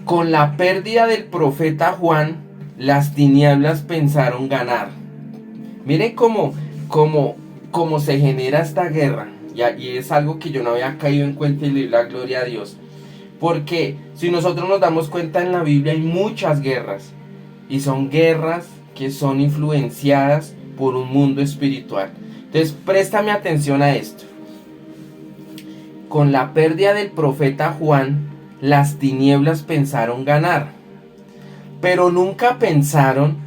Speaker 1: Con la pérdida del profeta Juan, las tinieblas pensaron ganar. Miren cómo se genera esta guerra. Y es algo que yo no había caído en cuenta, y le doy la gloria a Dios. Porque si nosotros nos damos cuenta, en la Biblia hay muchas guerras. Y son guerras que son influenciadas por un mundo espiritual. Entonces, préstame atención a esto. Con la pérdida del profeta Juan, las tinieblas pensaron ganar. Pero nunca pensaron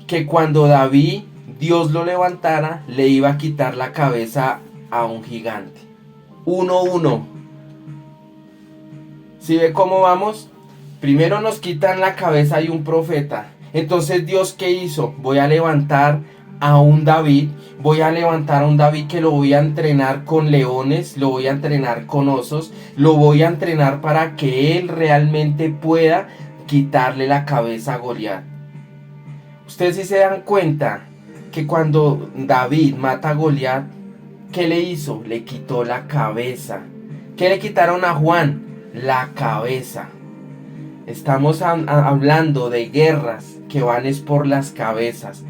Speaker 1: que cuando David, Dios lo levantara, le iba a quitar la cabeza a un gigante. 1-1. ¿Sí ve cómo vamos? Primero nos quitan la cabeza de un profeta. Entonces Dios, ¿qué hizo? Voy a levantar a un David. Voy a levantar a un David que lo voy a entrenar con leones, lo voy a entrenar con osos, lo voy a entrenar para que él realmente pueda quitarle la cabeza a Goliat. Ustedes sí se dan cuenta que cuando David mata a Goliat, ¿qué le hizo? Le quitó la cabeza. ¿Qué le quitaron a Juan? La cabeza. Estamos hablando de guerras que van es por las cabezas.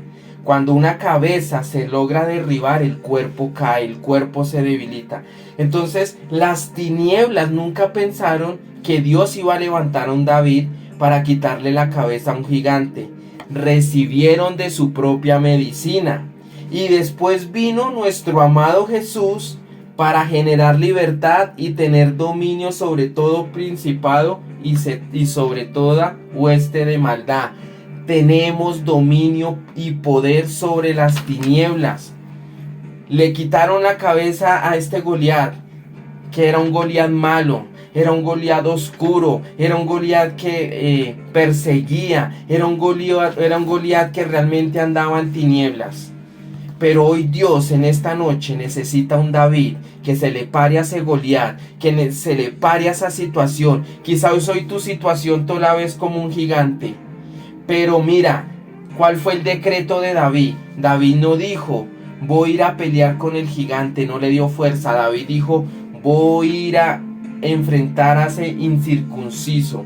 Speaker 1: Cuando una cabeza se logra derribar, el cuerpo cae, el cuerpo se debilita. Entonces, las tinieblas nunca pensaron que Dios iba a levantar a un David para quitarle la cabeza a un gigante. Recibieron de su propia medicina. Y después vino nuestro amado Jesús para generar libertad y tener dominio sobre todo principado y sobre toda hueste de maldad. Tenemos dominio y poder sobre las tinieblas. Le quitaron la cabeza a este Goliat, que era un Goliat malo, era un Goliat oscuro, era un Goliat que perseguía, era un Goliat que realmente andaba en tinieblas. Pero hoy Dios en esta noche necesita un David que se le pare a ese Goliat, que se le pare a esa situación. Quizás hoy tu situación tú la ves como un gigante. Pero mira, ¿cuál fue el decreto de David? David no dijo, voy a ir a pelear con el gigante, no le dio fuerza. David dijo, voy a ir a enfrentar a ese incircunciso.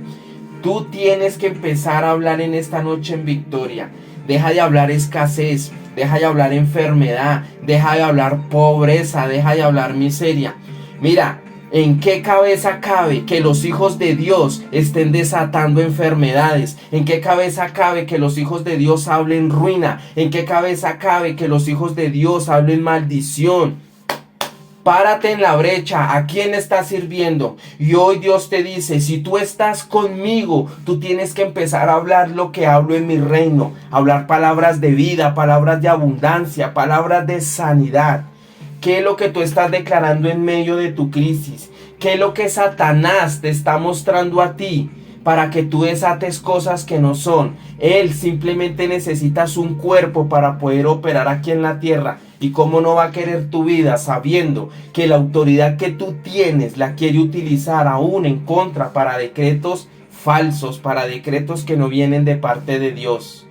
Speaker 1: Tú tienes que empezar a hablar en esta noche en victoria. Deja de hablar escasez, deja de hablar enfermedad, deja de hablar pobreza, deja de hablar miseria. Mira, ¿en qué cabeza cabe que los hijos de Dios estén desatando enfermedades? ¿En qué cabeza cabe que los hijos de Dios hablen ruina? ¿En qué cabeza cabe que los hijos de Dios hablen maldición? Párate en la brecha. ¿A quién estás sirviendo? Y hoy Dios te dice, si tú estás conmigo, tú tienes que empezar a hablar lo que hablo en mi reino. Hablar palabras de vida, palabras de abundancia, palabras de sanidad. ¿Qué es lo que tú estás declarando en medio de tu crisis? ¿Qué es lo que Satanás te está mostrando a ti para que tú desates cosas que no son? Él simplemente necesitas un cuerpo para poder operar aquí en la tierra. ¿Y cómo no va a querer tu vida sabiendo que la autoridad que tú tienes la quiere utilizar aún en contra para decretos falsos, para decretos que no vienen de parte de Dios?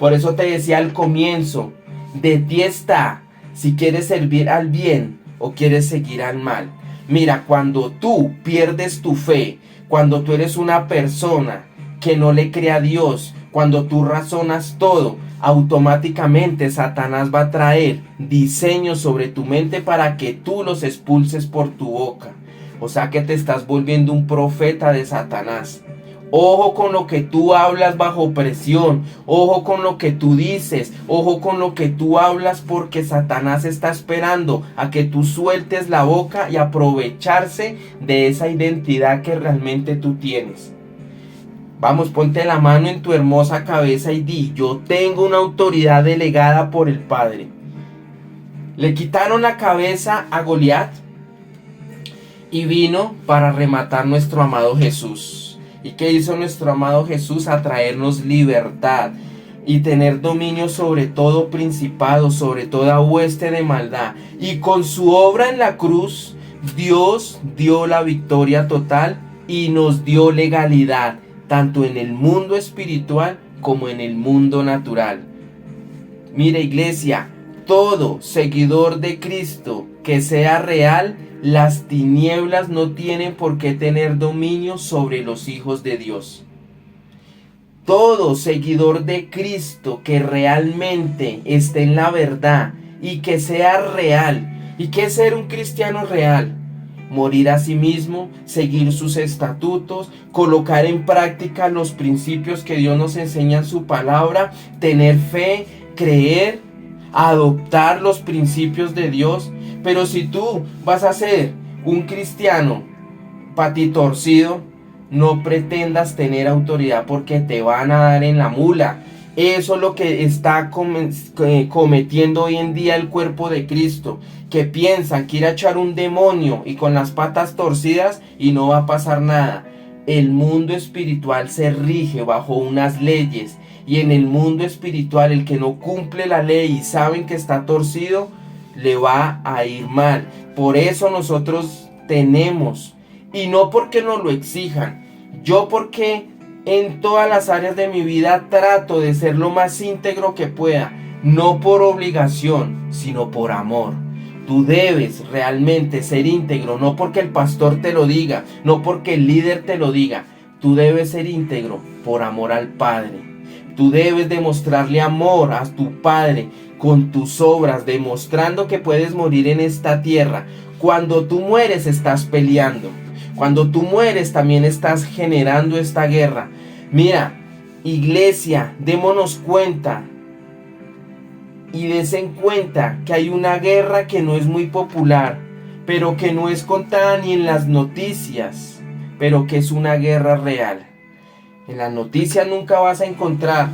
Speaker 1: Por eso te decía al comienzo, de ti está si quieres servir al bien o quieres seguir al mal. Mira, cuando tú pierdes tu fe, cuando tú eres una persona que no le cree a Dios, cuando tú razonas todo, automáticamente Satanás va a traer diseños sobre tu mente para que tú los expulses por tu boca. O sea que te estás volviendo un profeta de Satanás. Ojo con lo que tú hablas bajo presión, ojo con lo que tú dices, ojo con lo que tú hablas, porque Satanás está esperando a que tú sueltes la boca y aprovecharse de esa identidad que realmente tú tienes. Vamos, ponte la mano en tu hermosa cabeza y di, yo tengo una autoridad delegada por el Padre. Le quitaron la cabeza a Goliat y vino para rematar nuestro amado Jesús. ¿Y qué hizo nuestro amado Jesús? A traernos libertad y tener dominio sobre todo principado, sobre toda hueste de maldad. Y con su obra en la cruz, Dios dio la victoria total y nos dio legalidad, tanto en el mundo espiritual como en el mundo natural. Mira, iglesia, todo seguidor de Cristo que sea real, las tinieblas no tienen por qué tener dominio sobre los hijos de Dios. Todo seguidor de Cristo que realmente esté en la verdad y que sea real. ¿Y qué es ser un cristiano real? Morir a sí mismo, seguir sus estatutos, colocar en práctica los principios que Dios nos enseña en su palabra, tener fe, creer, adoptar los principios de Dios. Pero si tú vas a ser un cristiano patitorcido, no pretendas tener autoridad porque te van a dar en la mula. Eso es lo que está cometiendo hoy en día el cuerpo de Cristo, que piensan que ir a echar un demonio y con las patas torcidas y no va a pasar nada. El mundo espiritual se rige bajo unas leyes, y en el mundo espiritual el que no cumple la ley y saben que está torcido, le va a ir mal. Por eso nosotros tenemos, y no porque nos lo exijan, yo porque en todas las áreas de mi vida trato de ser lo más íntegro que pueda, no por obligación, sino por amor. Tú debes realmente ser íntegro, no porque el pastor te lo diga, no porque el líder te lo diga. Tú debes ser íntegro por amor al Padre. Tú debes demostrarle amor a tu Padre con tus obras, demostrando que puedes morir en esta tierra. Cuando tú mueres estás peleando. Cuando tú mueres también estás generando esta guerra. Mira, iglesia, démonos cuenta y des en cuenta que hay una guerra que no es muy popular, pero que no es contada ni en las noticias, pero que es una guerra real. En las noticias nunca vas a encontrar: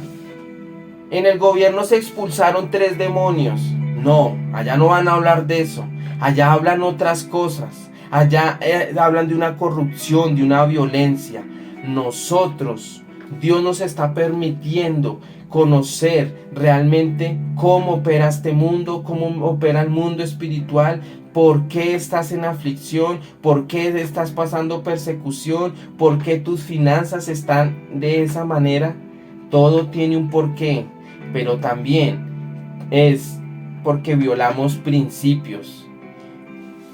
Speaker 1: en el gobierno se expulsaron 3 demonios. No, allá no van a hablar de eso. Allá hablan otras cosas. Allá hablan de una corrupción, de una violencia. Nosotros, Dios nos está permitiendo conocer realmente cómo opera este mundo, cómo opera el mundo espiritual, por qué estás en aflicción, por qué estás pasando persecución, por qué tus finanzas están de esa manera. Todo tiene un porqué, pero también es porque violamos principios.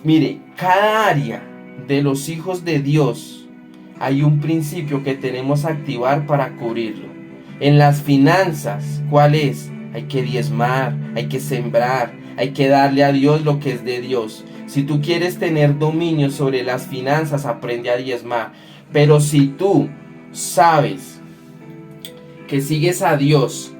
Speaker 1: Mire, cada área de los hijos de Dios hay un principio que tenemos que activar para cubrirlo. En las finanzas, ¿cuál es? Hay que diezmar, hay que sembrar, hay que darle a Dios lo que es de Dios. Si tú quieres tener dominio sobre las finanzas, aprende a diezmar. Pero si tú sabes que sigues a Dios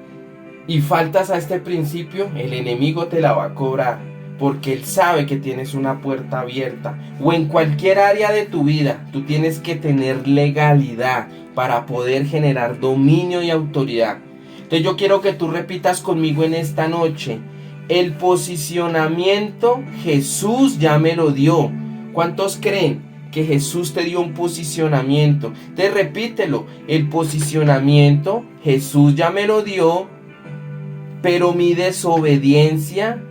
Speaker 1: y faltas a este principio, el enemigo te la va a cobrar, porque él sabe que tienes una puerta abierta. O en cualquier área de tu vida, tú tienes que tener legalidad para poder generar dominio y autoridad. Entonces yo quiero que tú repitas conmigo en esta noche: el posicionamiento Jesús ya me lo dio. ¿Cuántos creen que Jesús te dio un posicionamiento? Te repítelo: el posicionamiento Jesús ya me lo dio, pero mi desobediencia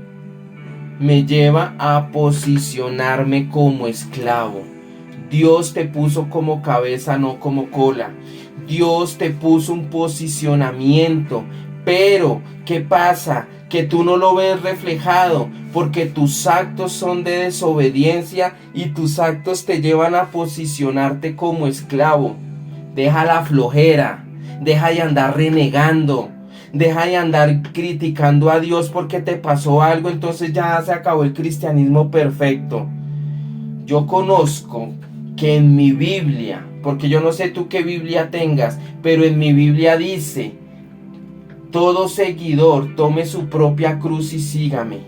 Speaker 1: me lleva a posicionarme como esclavo. Dios te puso como cabeza, no como cola. Dios te puso un posicionamiento, pero ¿qué pasa? Que tú no lo ves reflejado porque tus actos son de desobediencia y tus actos te llevan a posicionarte como esclavo. Deja la flojera, deja de andar renegando, deja de andar criticando a Dios porque te pasó algo, entonces ya se acabó el cristianismo perfecto. Yo conozco que en mi Biblia, porque yo no sé tú qué Biblia tengas, pero en mi Biblia dice: todo seguidor tome su propia cruz y sígame.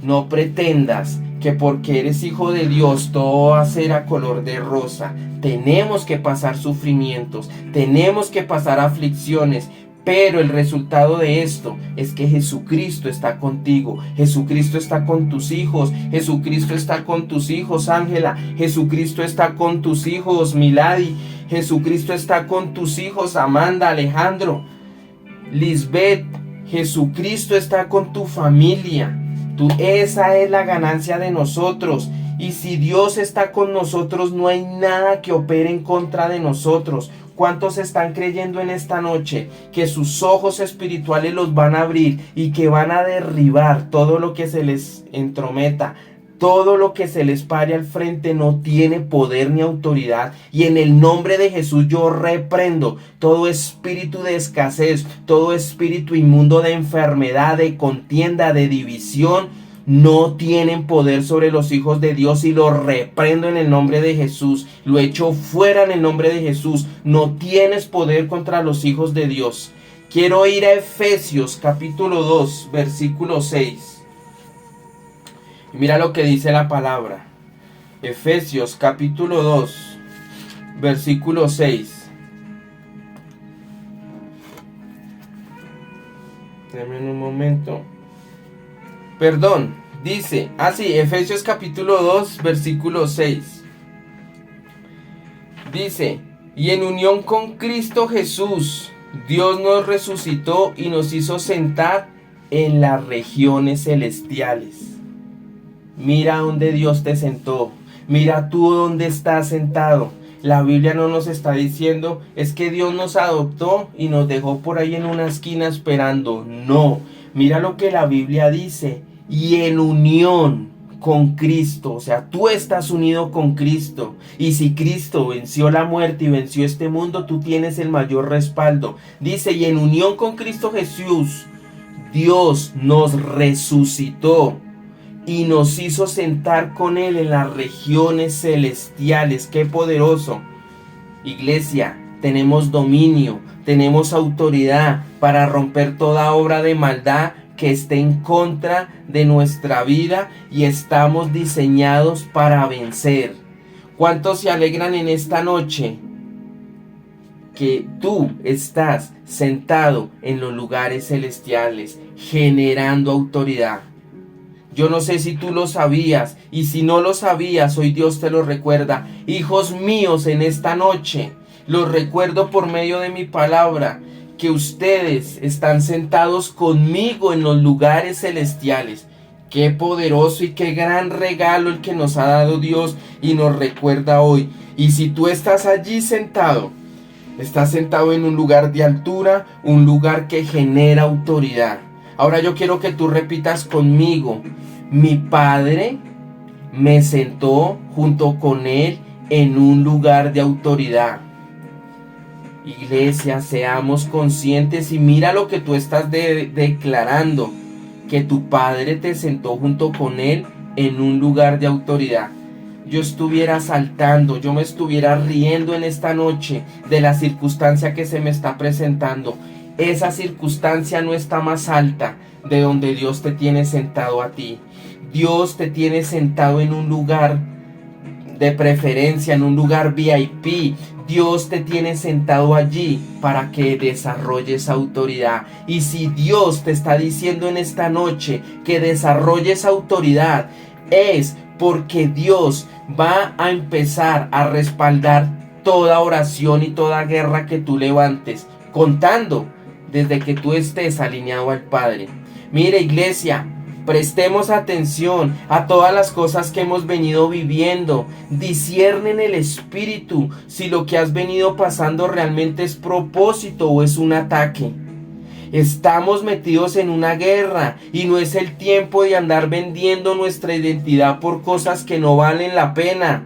Speaker 1: No pretendas que porque eres hijo de Dios todo va a ser a color de rosa. Tenemos que pasar sufrimientos, tenemos que pasar aflicciones, pero el resultado de esto es que Jesucristo está contigo. Jesucristo está con tus hijos. Jesucristo está con tus hijos, Ángela. Jesucristo está con tus hijos, Milady. Jesucristo está con tus hijos, Amanda, Alejandro, Lisbeth. Jesucristo está con tu familia. Esa es la ganancia de nosotros. Y si Dios está con nosotros, no hay nada que opere en contra de nosotros. ¿Cuántos están creyendo en esta noche que sus ojos espirituales los van a abrir y que van a derribar todo lo que se les entrometa? Todo lo que se les pare al frente no tiene poder ni autoridad. Y en el nombre de Jesús yo reprendo todo espíritu de escasez, todo espíritu inmundo de enfermedad, de contienda, de división. No tienen poder sobre los hijos de Dios y lo reprendo en el nombre de Jesús. Lo echo fuera en el nombre de Jesús. No tienes poder contra los hijos de Dios. Quiero ir a Efesios capítulo 2, versículo 6. Y mira lo que dice la palabra. Efesios capítulo 2, versículo 6. Dame un momento. Perdón, dice, Efesios capítulo 2, versículo 6. Dice: y en unión con Cristo Jesús, Dios nos resucitó y nos hizo sentar en las regiones celestiales. Mira dónde Dios te sentó. Mira tú dónde estás sentado. La Biblia no nos está diciendo es que Dios nos adoptó y nos dejó por ahí en una esquina esperando. No, mira lo que la Biblia dice: y en unión con Cristo. O sea, tú estás unido con Cristo. Y si Cristo venció la muerte y venció este mundo, tú tienes el mayor respaldo. Dice: y en unión con Cristo Jesús, Dios nos resucitó y nos hizo sentar con Él en las regiones celestiales. ¡Qué poderoso! Iglesia, tenemos dominio, tenemos autoridad para romper toda obra de maldad que esté en contra de nuestra vida y estamos diseñados para vencer. ¿Cuántos se alegran en esta noche que tú estás sentado en los lugares celestiales, generando autoridad? Yo no sé si tú lo sabías, y si no lo sabías, hoy Dios te lo recuerda. Hijos míos, en esta noche, los recuerdo por medio de mi palabra, que ustedes están sentados conmigo en los lugares celestiales. Qué poderoso y qué gran regalo el que nos ha dado Dios y nos recuerda hoy. Y si tú estás allí sentado, estás sentado en un lugar de altura, un lugar que genera autoridad. Ahora yo quiero que tú repitas conmigo: mi Padre me sentó junto con Él en un lugar de autoridad. Iglesia, seamos conscientes y mira lo que tú estás declarando, que tu Padre te sentó junto con Él en un lugar de autoridad. Yo estuviera saltando, yo me estuviera riendo en esta noche de la circunstancia que se me está presentando. Esa circunstancia no está más alta de donde Dios te tiene sentado a ti. Dios te tiene sentado en un lugar de preferencia, en un lugar VIP. Dios te tiene sentado allí para que desarrolles autoridad. Y si Dios te está diciendo en esta noche que desarrolles autoridad, es porque Dios va a empezar a respaldar toda oración y toda guerra que tú levantes, contando desde que tú estés alineado al Padre. Mire, iglesia, prestemos atención a todas las cosas que hemos venido viviendo. Discierne en el espíritu si lo que has venido pasando realmente es propósito o es un ataque. Estamos metidos en una guerra y no es el tiempo de andar vendiendo nuestra identidad por cosas que no valen la pena.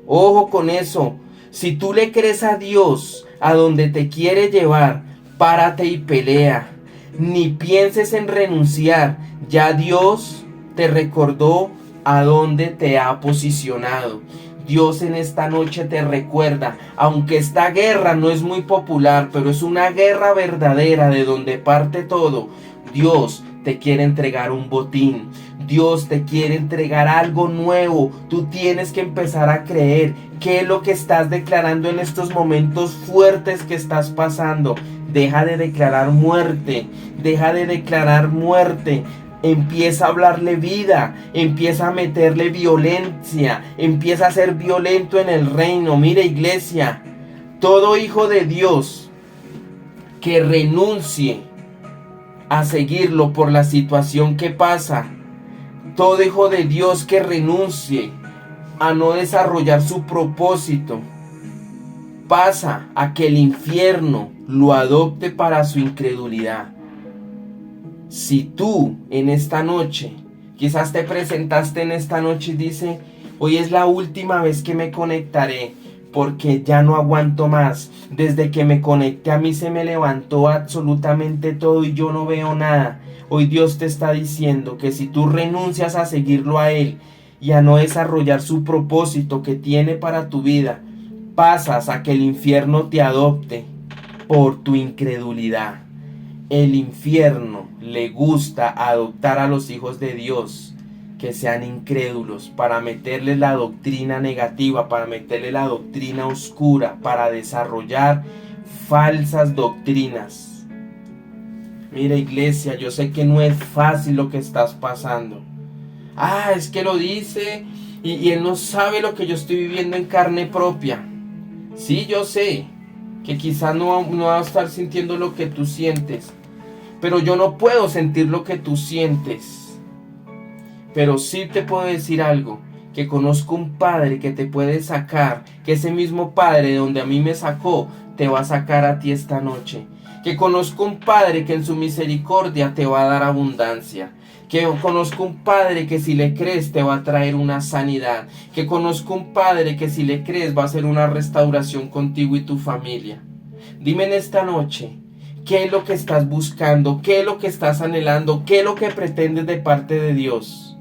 Speaker 1: Ojo con eso. Si tú le crees a Dios a donde te quiere llevar, párate y pelea. Ni pienses en renunciar. Ya Dios te recordó a dónde te ha posicionado. Dios en esta noche te recuerda, aunque esta guerra no es muy popular, pero es una guerra verdadera de donde parte todo. Dios te quiere entregar un botín. Dios te quiere entregar algo nuevo. Tú tienes que empezar a creer. ¿Qué es lo que estás declarando en estos momentos fuertes que estás pasando? Deja de declarar muerte. Deja de declarar muerte. Empieza a hablarle vida, empieza a meterle violencia, empieza a ser violento en el reino. Mire, iglesia, todo hijo de Dios que renuncie a seguirlo por la situación que pasa, todo hijo de Dios que renuncie a no desarrollar su propósito, pasa a que el infierno lo adopte para su incredulidad. Si tú en esta noche, quizás te presentaste en esta noche y dices: hoy es la última vez que me conectaré porque ya no aguanto más. Desde que me conecté a mí se me levantó absolutamente todo y yo no veo nada. Hoy Dios te está diciendo que si tú renuncias a seguirlo a Él y a no desarrollar su propósito que tiene para tu vida, pasas a que el infierno te adopte por tu incredulidad. El infierno le gusta adoptar a los hijos de Dios que sean incrédulos, para meterles la doctrina negativa, para meterle la doctrina oscura, para desarrollar falsas doctrinas. Mira, iglesia, yo sé que no es fácil lo que estás pasando. Es que lo dice y él no sabe lo que yo estoy viviendo en carne propia. Sí, yo sé que quizás no va a estar sintiendo lo que tú sientes, pero yo no puedo sentir lo que tú sientes. Pero sí te puedo decir algo, que conozco un Padre que te puede sacar, que ese mismo Padre de donde a mí me sacó, te va a sacar a ti esta noche. Que conozco un Padre que en su misericordia te va a dar abundancia. Que conozco un Padre que si le crees te va a traer una sanidad. Que conozco un Padre que si le crees va a hacer una restauración contigo y tu familia. Dime en esta noche, ¿qué es lo que estás buscando? ¿Qué es lo que estás anhelando? ¿Qué es lo que pretendes de parte de Dios?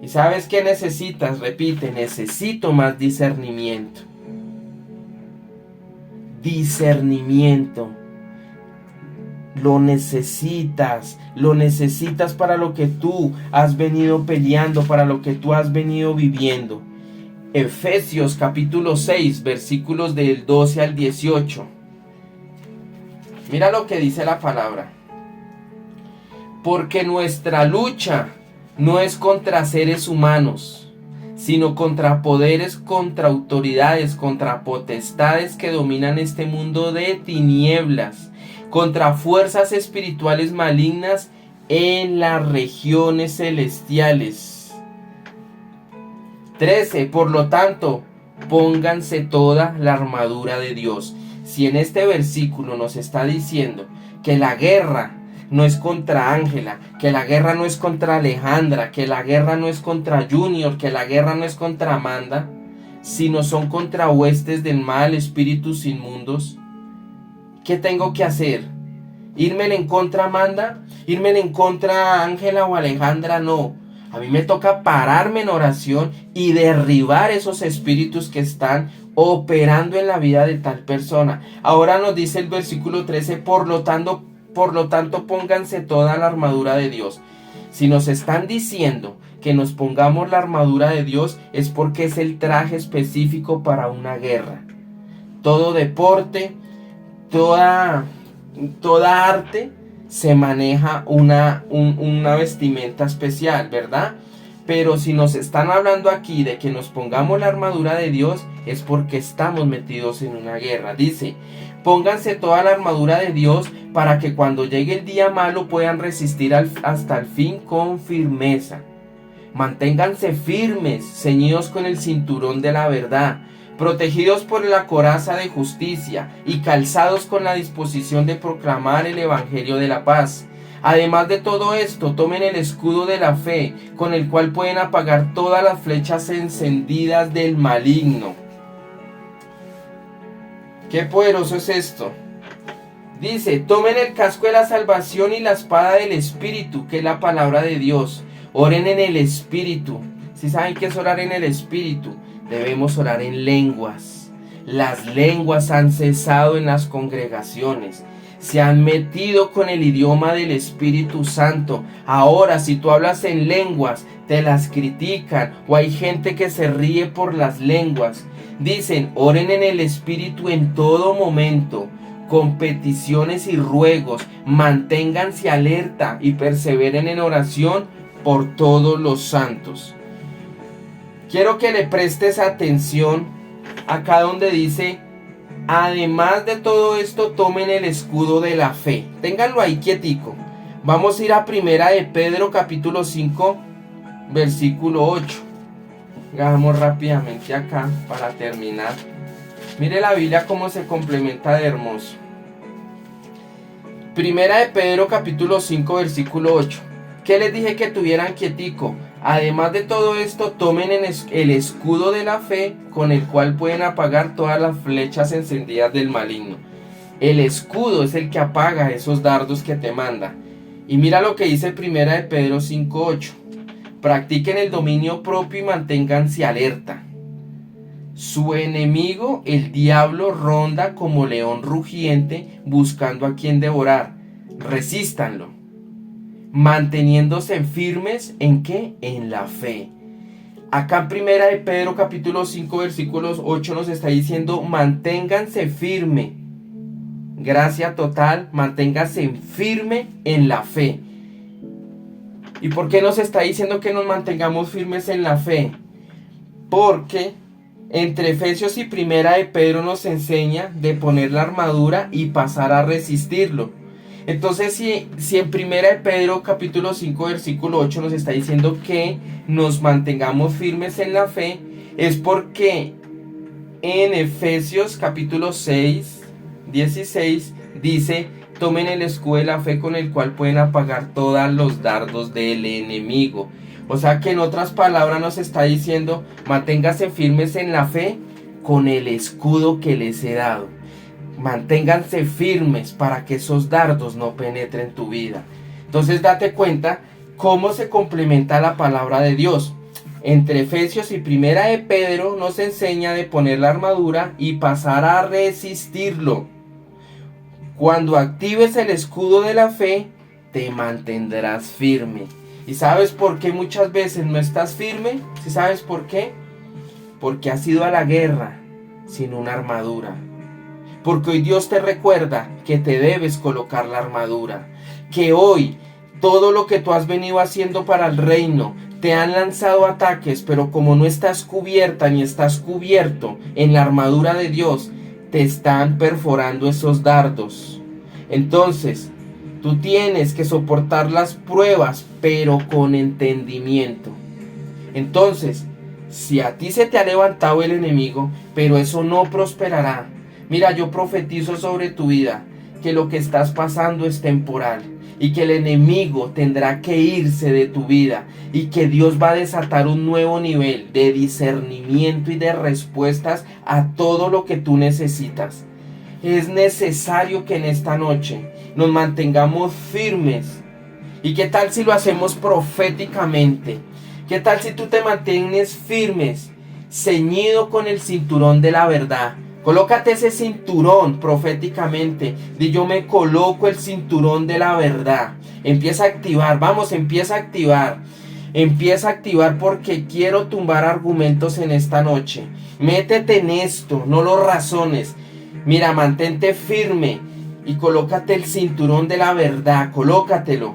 Speaker 1: ¿Y sabes qué necesitas? Repite: necesito más discernimiento. Discernimiento. Lo necesitas para lo que tú has venido peleando, para lo que tú has venido viviendo. Efesios capítulo 6, versículos del 12 al 18. Mira lo que dice la palabra. Porque nuestra lucha no es contra seres humanos, sino contra poderes, contra autoridades, contra potestades que dominan este mundo de tinieblas, contra fuerzas espirituales malignas en las regiones celestiales. 13. Por lo tanto, pónganse toda la armadura de Dios. Si en este versículo nos está diciendo que la guerra no es contra Ángela, que la guerra no es contra Alejandra, que la guerra no es contra Junior, que la guerra no es contra Amanda, sino son contra huestes del mal, espíritus inmundos, ¿qué tengo que hacer? ¿Irme en contra Amanda? ¿Irme en contra Ángela o Alejandra? No. A mí me toca pararme en oración y derribar esos espíritus que están operando en la vida de tal persona. Ahora nos dice el versículo 13, por lo tanto pónganse toda la armadura de Dios. Si nos están diciendo que nos pongamos la armadura de Dios, es porque es el traje específico para una guerra. Todo deporte, toda arte se maneja una vestimenta especial, ¿verdad? Pero si nos están hablando aquí de que nos pongamos la armadura de Dios, es porque estamos metidos en una guerra. Dice, pónganse toda la armadura de Dios para que cuando llegue el día malo puedan resistir hasta el fin con firmeza. Manténganse firmes, ceñidos con el cinturón de la verdad, protegidos por la coraza de justicia y calzados con la disposición de proclamar el evangelio de la paz. Además de todo esto, tomen el escudo de la fe, con el cual pueden apagar todas las flechas encendidas del maligno. ¡Qué poderoso es esto! Dice, tomen el casco de la salvación y la espada del Espíritu, que es la palabra de Dios. Oren en el Espíritu. Si saben qué es orar en el Espíritu, debemos orar en lenguas. Las lenguas han cesado en las congregaciones. Se han metido con el idioma del Espíritu Santo. Ahora, si tú hablas en lenguas, te las critican, o hay gente que se ríe por las lenguas. Dicen, oren en el Espíritu en todo momento, con peticiones y ruegos. Manténganse alerta y perseveren en oración por todos los santos. Quiero que le prestes atención acá donde dice, además de todo esto, tomen el escudo de la fe. Ténganlo ahí quietico. Vamos a ir a Primera de Pedro capítulo 5, versículo 8. Hagamos rápidamente acá para terminar. Mire la Biblia cómo se complementa de hermoso. Primera de Pedro capítulo 5, versículo 8. ¿Qué les dije que tuvieran quietico? Además de todo esto, tomen el escudo de la fe, con el cual pueden apagar todas las flechas encendidas del maligno. El escudo es el que apaga esos dardos que te manda. Y mira lo que dice Primera de Pedro 5:8. Practiquen el dominio propio y manténganse alerta. Su enemigo, el diablo, ronda como león rugiente buscando a quien devorar. Resístanlo, manteniéndose firmes ¿en qué? En la fe. Acá en Primera de Pedro capítulo 5 versículos 8 nos está diciendo manténganse firme. Gracia total, manténganse firme en la fe. ¿Y por qué nos está diciendo que nos mantengamos firmes en la fe? Porque entre Efesios y Primera de Pedro nos enseña de poner la armadura y pasar a resistirlo. Entonces, si en Primera de Pedro capítulo 5 versículo 8 nos está diciendo que nos mantengamos firmes en la fe, es porque en Efesios capítulo 6, 16 dice, tomen el escudo de la fe con el cual pueden apagar todos los dardos del enemigo. O sea que en otras palabras nos está diciendo, manténganse firmes en la fe con el escudo que les he dado. Manténganse firmes para que esos dardos no penetren tu vida. Entonces date cuenta cómo se complementa la palabra de Dios. Entre Efesios y Primera de Pedro nos enseña de poner la armadura y pasar a resistirlo. Cuando actives el escudo de la fe, te mantendrás firme. ¿Y sabes por qué muchas veces no estás firme? ¿Sí sabes por qué? Porque has ido a la guerra sin una armadura. Porque hoy Dios te recuerda que te debes colocar la armadura. Que hoy todo lo que tú has venido haciendo para el reino, te han lanzado ataques, pero como no estás cubierta ni estás cubierto en la armadura de Dios, te están perforando esos dardos. Entonces, tú tienes que soportar las pruebas, pero con entendimiento. Entonces, si a ti se te ha levantado el enemigo, pero eso no prosperará. Mira, yo profetizo sobre tu vida que lo que estás pasando es temporal y que el enemigo tendrá que irse de tu vida y que Dios va a desatar un nuevo nivel de discernimiento y de respuestas a todo lo que tú necesitas. Es necesario que en esta noche nos mantengamos firmes. ¿Y qué tal si lo hacemos proféticamente? ¿Qué tal si tú te mantienes firmes, ceñido con el cinturón de la verdad? Colócate ese cinturón proféticamente. Di: yo me coloco el cinturón de la verdad. Empieza a activar, vamos, empieza a activar. Empieza a activar porque quiero tumbar argumentos en esta noche. Métete en esto, no lo razones. Mira, mantente firme y colócate el cinturón de la verdad, colócatelo.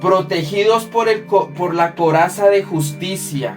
Speaker 1: Protegidos por la coraza de justicia.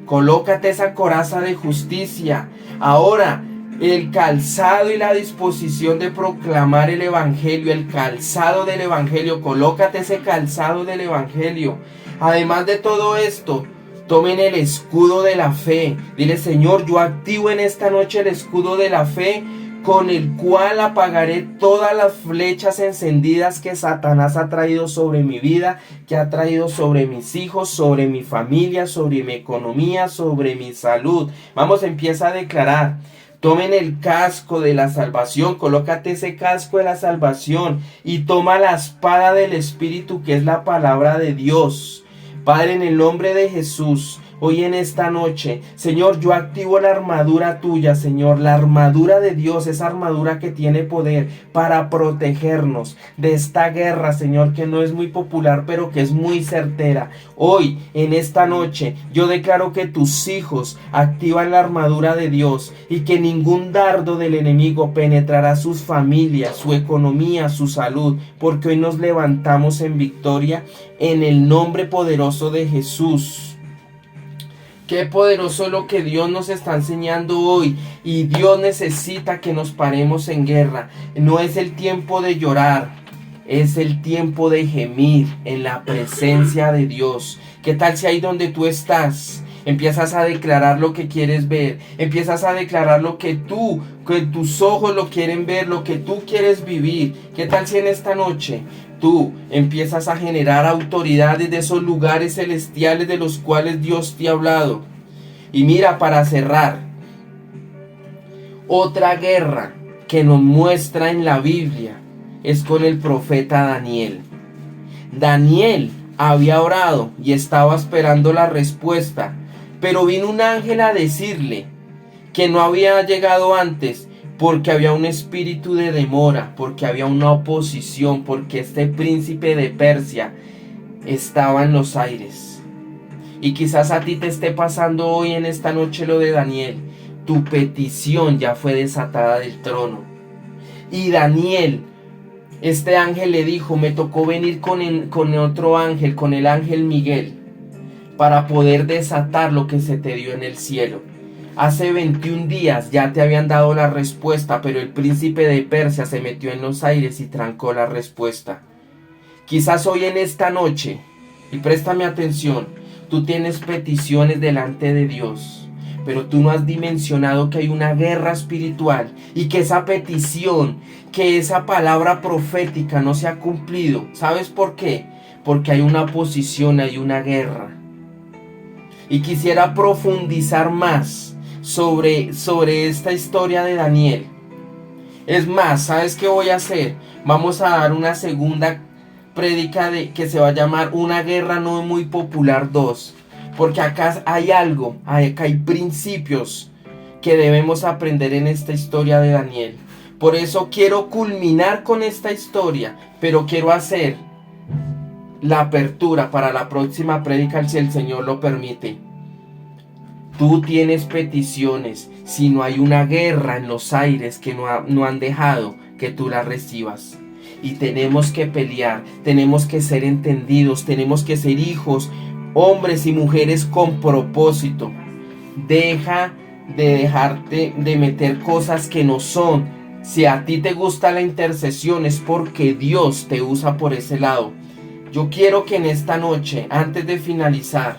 Speaker 1: Colócate esa coraza de justicia. Ahora, el calzado y la disposición de proclamar el evangelio, el calzado del evangelio, colócate ese calzado del evangelio. Además de todo esto, tomen el escudo de la fe. Dile: Señor, yo activo en esta noche el escudo de la fe, con el cual apagaré todas las flechas encendidas que Satanás ha traído sobre mi vida, que ha traído sobre mis hijos, sobre mi familia, sobre mi economía, sobre mi salud. Vamos, empieza a declarar. Tomen el casco de la salvación, colócate ese casco de la salvación y toma la espada del Espíritu, que es la palabra de Dios. Padre, en el nombre de Jesús, hoy en esta noche, Señor, yo activo la armadura tuya, Señor, la armadura de Dios, esa armadura que tiene poder para protegernos de esta guerra, Señor, que no es muy popular, pero que es muy certera. Hoy, en esta noche, yo declaro que tus hijos activan la armadura de Dios y que ningún dardo del enemigo penetrará sus familias, su economía, su salud, porque hoy nos levantamos en victoria en el nombre poderoso de Jesús. Qué poderoso lo que Dios nos está enseñando hoy. Y Dios necesita que nos paremos en guerra. No es el tiempo de llorar, es el tiempo de gemir en la presencia de Dios. ¿Qué tal si ahí donde tú estás empiezas a declarar lo que quieres ver? Empiezas a declarar lo que tus ojos lo quieren ver, lo que tú quieres vivir. ¿Qué tal si en esta noche tú empiezas a generar autoridades de esos lugares celestiales de los cuales Dios te ha hablado? Y mira, para cerrar, otra guerra que nos muestra en la Biblia es con el profeta Daniel. Daniel había orado y estaba esperando la respuesta, pero vino un ángel a decirle que no había llegado antes, porque había un espíritu de demora, porque había una oposición, porque este príncipe de Persia estaba en los aires. Y quizás a ti te esté pasando hoy en esta noche lo de Daniel. Tu petición ya fue desatada del trono. Y Daniel, este ángel le dijo: me tocó venir con otro ángel, con el ángel Miguel, para poder desatar lo que se te dio en el cielo. Hace 21 días ya te habían dado la respuesta, pero el príncipe de Persia se metió en los aires y trancó la respuesta. Quizás hoy en esta noche, y préstame atención, tú tienes peticiones delante de Dios, pero tú no has dimensionado que hay una guerra espiritual y que esa petición, que esa palabra profética no se ha cumplido. ¿Sabes por qué? Porque hay una oposición, hay una guerra. Y quisiera profundizar más sobre esta historia de Daniel. Es más, ¿sabes qué voy a hacer? Vamos a dar una segunda prédica que se va a llamar Una guerra no muy popular 2. Porque acá hay algo, acá hay principios que debemos aprender en esta historia de Daniel. Por eso quiero culminar con esta historia, pero quiero hacer la apertura para la próxima prédica si el Señor lo permite. Tú tienes peticiones, si no hay una guerra en los aires que no han dejado que tú las recibas. Y tenemos que pelear, tenemos que ser entendidos, tenemos que ser hijos, hombres y mujeres con propósito. Deja de dejarte de meter cosas que no son. Si a ti te gusta la intercesión es porque Dios te usa por ese lado. Yo quiero que en esta noche, antes de finalizar,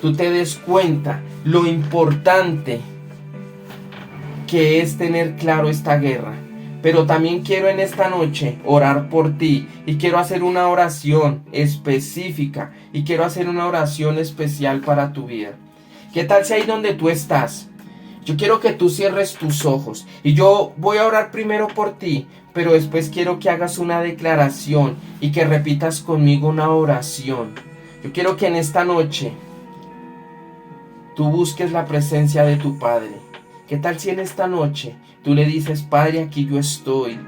Speaker 1: tú te des cuenta lo importante que es tener claro esta guerra. Pero también quiero en esta noche orar por ti y quiero hacer una oración específica y quiero hacer una oración especial para tu vida. ¿Qué tal si ahí donde tú estás? Yo quiero que tú cierres tus ojos y yo voy a orar primero por ti, pero después quiero que hagas una declaración y que repitas conmigo una oración. Yo quiero que en esta noche tú busques la presencia de tu Padre. ¿Qué tal si en esta noche tú le dices: Padre, aquí yo estoy.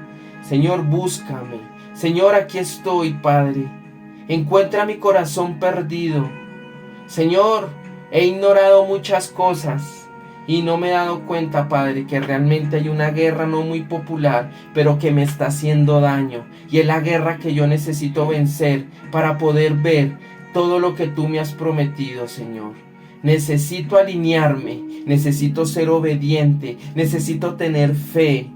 Speaker 1: Señor, búscame. Señor, aquí estoy, Padre. Encuentra mi corazón perdido. Señor, he ignorado muchas cosas y no me he dado cuenta, Padre, que realmente hay una guerra no muy popular, pero que me está haciendo daño. Y es la guerra que yo necesito vencer para poder ver todo lo que tú me has prometido, Señor. Necesito alinearme, necesito ser obediente, necesito tener fe,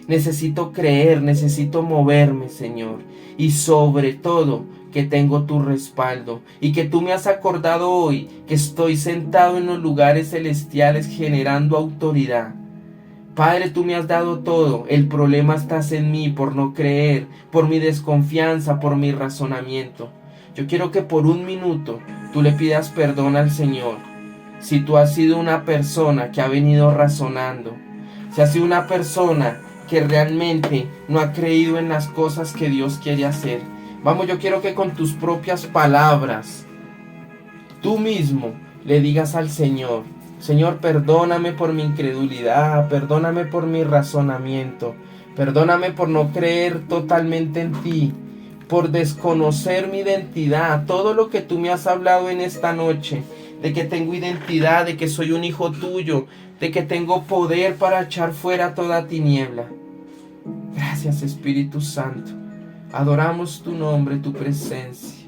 Speaker 1: necesito creer, necesito moverme, Señor. Y sobre todo, que tengo tu respaldo y que tú me has acordado hoy que estoy sentado en los lugares celestiales generando autoridad. Padre, tú me has dado todo, el problema está en mí por no creer, por mi desconfianza, por mi razonamiento. Yo quiero que por un minuto tú le pidas perdón al Señor. Si tú has sido una persona que ha venido razonando, si has sido una persona que realmente no ha creído en las cosas que Dios quiere hacer, vamos, yo quiero que con tus propias palabras, tú mismo le digas al Señor: Señor, perdóname por mi incredulidad, perdóname por mi razonamiento, perdóname por no creer totalmente en ti, por desconocer mi identidad, todo lo que tú me has hablado en esta noche, de que tengo identidad, de que soy un hijo tuyo, de que tengo poder para echar fuera toda tiniebla. Gracias, Espíritu Santo. Adoramos tu nombre, tu presencia.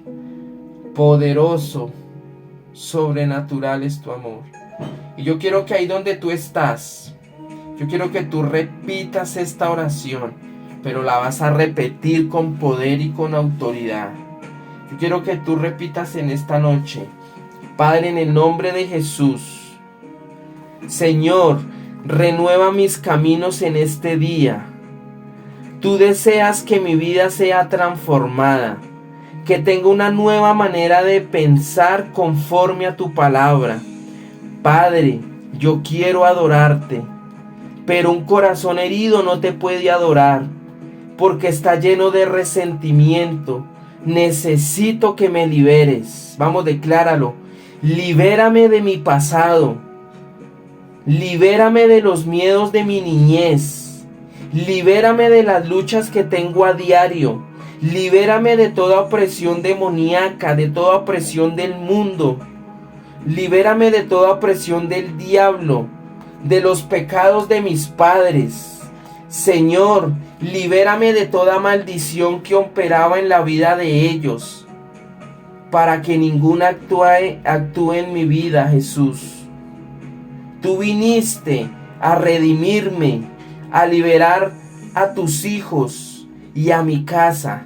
Speaker 1: Poderoso, sobrenatural es tu amor. Y yo quiero que ahí donde tú estás, yo quiero que tú repitas esta oración, pero la vas a repetir con poder y con autoridad. Yo quiero que tú repitas en esta noche: Padre, en el nombre de Jesús, Señor, renueva mis caminos en este día. Tú deseas que mi vida sea transformada, que tenga una nueva manera de pensar conforme a tu palabra. Padre, yo quiero adorarte, pero un corazón herido no te puede adorar, porque está lleno de resentimiento. Necesito que me liberes. Vamos, decláralo. Libérame de mi pasado. Libérame de los miedos de mi niñez. Libérame de las luchas que tengo a diario. Libérame de toda opresión demoníaca, de toda opresión del mundo. Libérame de toda opresión del diablo, de los pecados de mis padres. Señor, libérame de toda maldición que operaba en la vida de ellos, para que ninguna actúe en mi vida, Jesús. Tú viniste a redimirme, a liberar a tus hijos y a mi casa.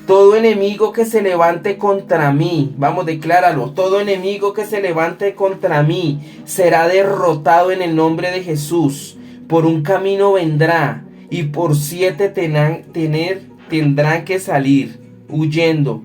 Speaker 1: Todo enemigo que se levante contra mí, vamos, decláralo, todo enemigo que se levante contra mí será derrotado en el nombre de Jesús. Por un camino vendrá y por 7 tendrán que salir huyendo.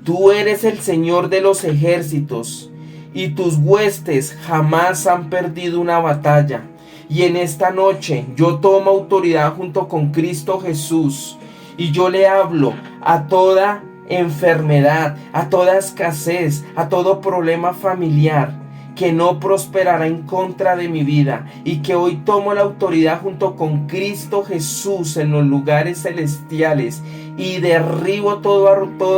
Speaker 1: Tú eres el Señor de los ejércitos y tus huestes jamás han perdido una batalla. Y en esta noche yo tomo autoridad junto con Cristo Jesús y yo le hablo a toda enfermedad, a toda escasez, a todo problema familiar, que no prosperará en contra de mi vida y que hoy tomo la autoridad junto con Cristo Jesús en los lugares celestiales y derribo todo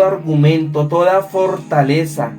Speaker 1: argumento, toda fortaleza.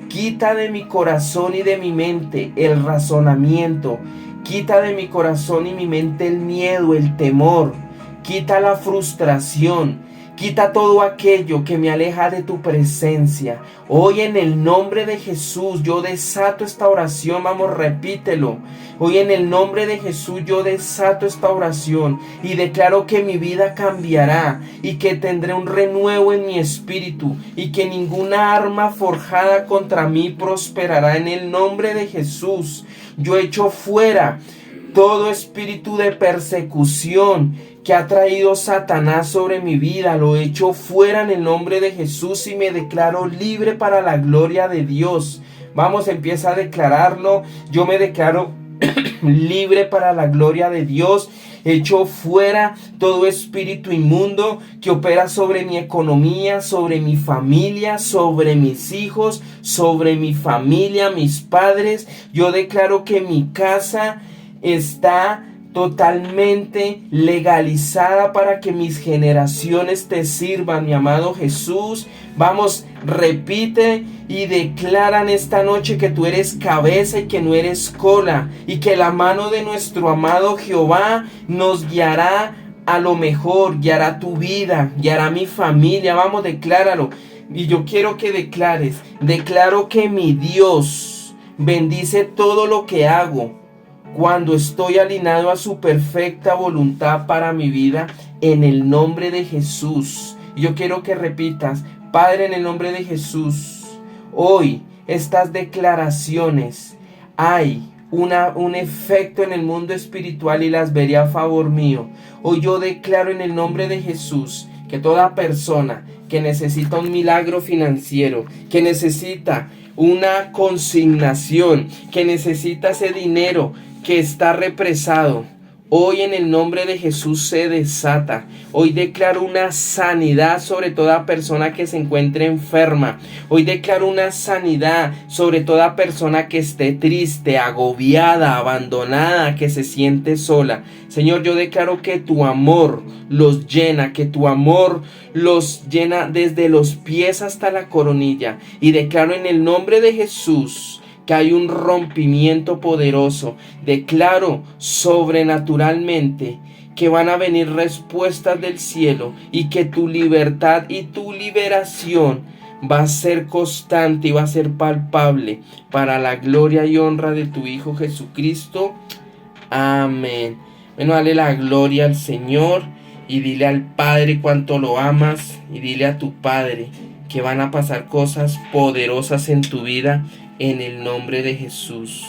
Speaker 1: Quita de mi corazón y de mi mente el razonamiento. Quita de mi corazón y mi mente el miedo, el temor. Quita la frustración. Quita todo aquello que me aleja de tu presencia. Hoy en el nombre de Jesús yo desato esta oración. Vamos, repítelo. Hoy en el nombre de Jesús yo desato esta oración y declaro que mi vida cambiará y que tendré un renuevo en mi espíritu y que ninguna arma forjada contra mí prosperará en el nombre de Jesús. Yo echo fuera todo espíritu de persecución que ha traído Satanás sobre mi vida, lo echo fuera en el nombre de Jesús y me declaro libre para la gloria de Dios. Vamos, empieza a declararlo. Yo me declaro libre para la gloria de Dios. Echo fuera todo espíritu inmundo que opera sobre mi economía, sobre mi familia, sobre mis hijos, sobre mi familia, mis padres. Yo declaro que mi casa está totalmente legalizada para que mis generaciones te sirvan, mi amado Jesús. Vamos, repite y declaran esta noche que tú eres cabeza y que no eres cola, y que la mano de nuestro amado Jehová nos guiará a lo mejor, guiará tu vida, guiará mi familia. Vamos, decláralo. Y yo quiero que declares: declaro que mi Dios bendice todo lo que hago cuando estoy alineado a su perfecta voluntad para mi vida, en el nombre de Jesús. Yo quiero que repitas: Padre, en el nombre de Jesús, hoy estas declaraciones hay un efecto en el mundo espiritual y las veré a favor mío. Hoy yo declaro en el nombre de Jesús que toda persona que necesita un milagro financiero, que necesita una consignación, que necesita ese dinero que está represado, hoy en el nombre de Jesús se desata. Hoy declaro una sanidad sobre toda persona que se encuentre enferma. Hoy declaro una sanidad sobre toda persona que esté triste, agobiada, abandonada, que se siente sola. Señor, yo declaro que tu amor los llena, que tu amor los llena desde los pies hasta la coronilla. Y declaro en el nombre de Jesús que hay un rompimiento poderoso. Declaro sobrenaturalmente que van a venir respuestas del cielo y que tu libertad y tu liberación va a ser constante y va a ser palpable para la gloria y honra de tu Hijo Jesucristo. Amén. Bueno, dale la gloria al Señor y dile al Padre cuánto lo amas, y dile a tu Padre que van a pasar cosas poderosas en tu vida en el nombre de Jesús.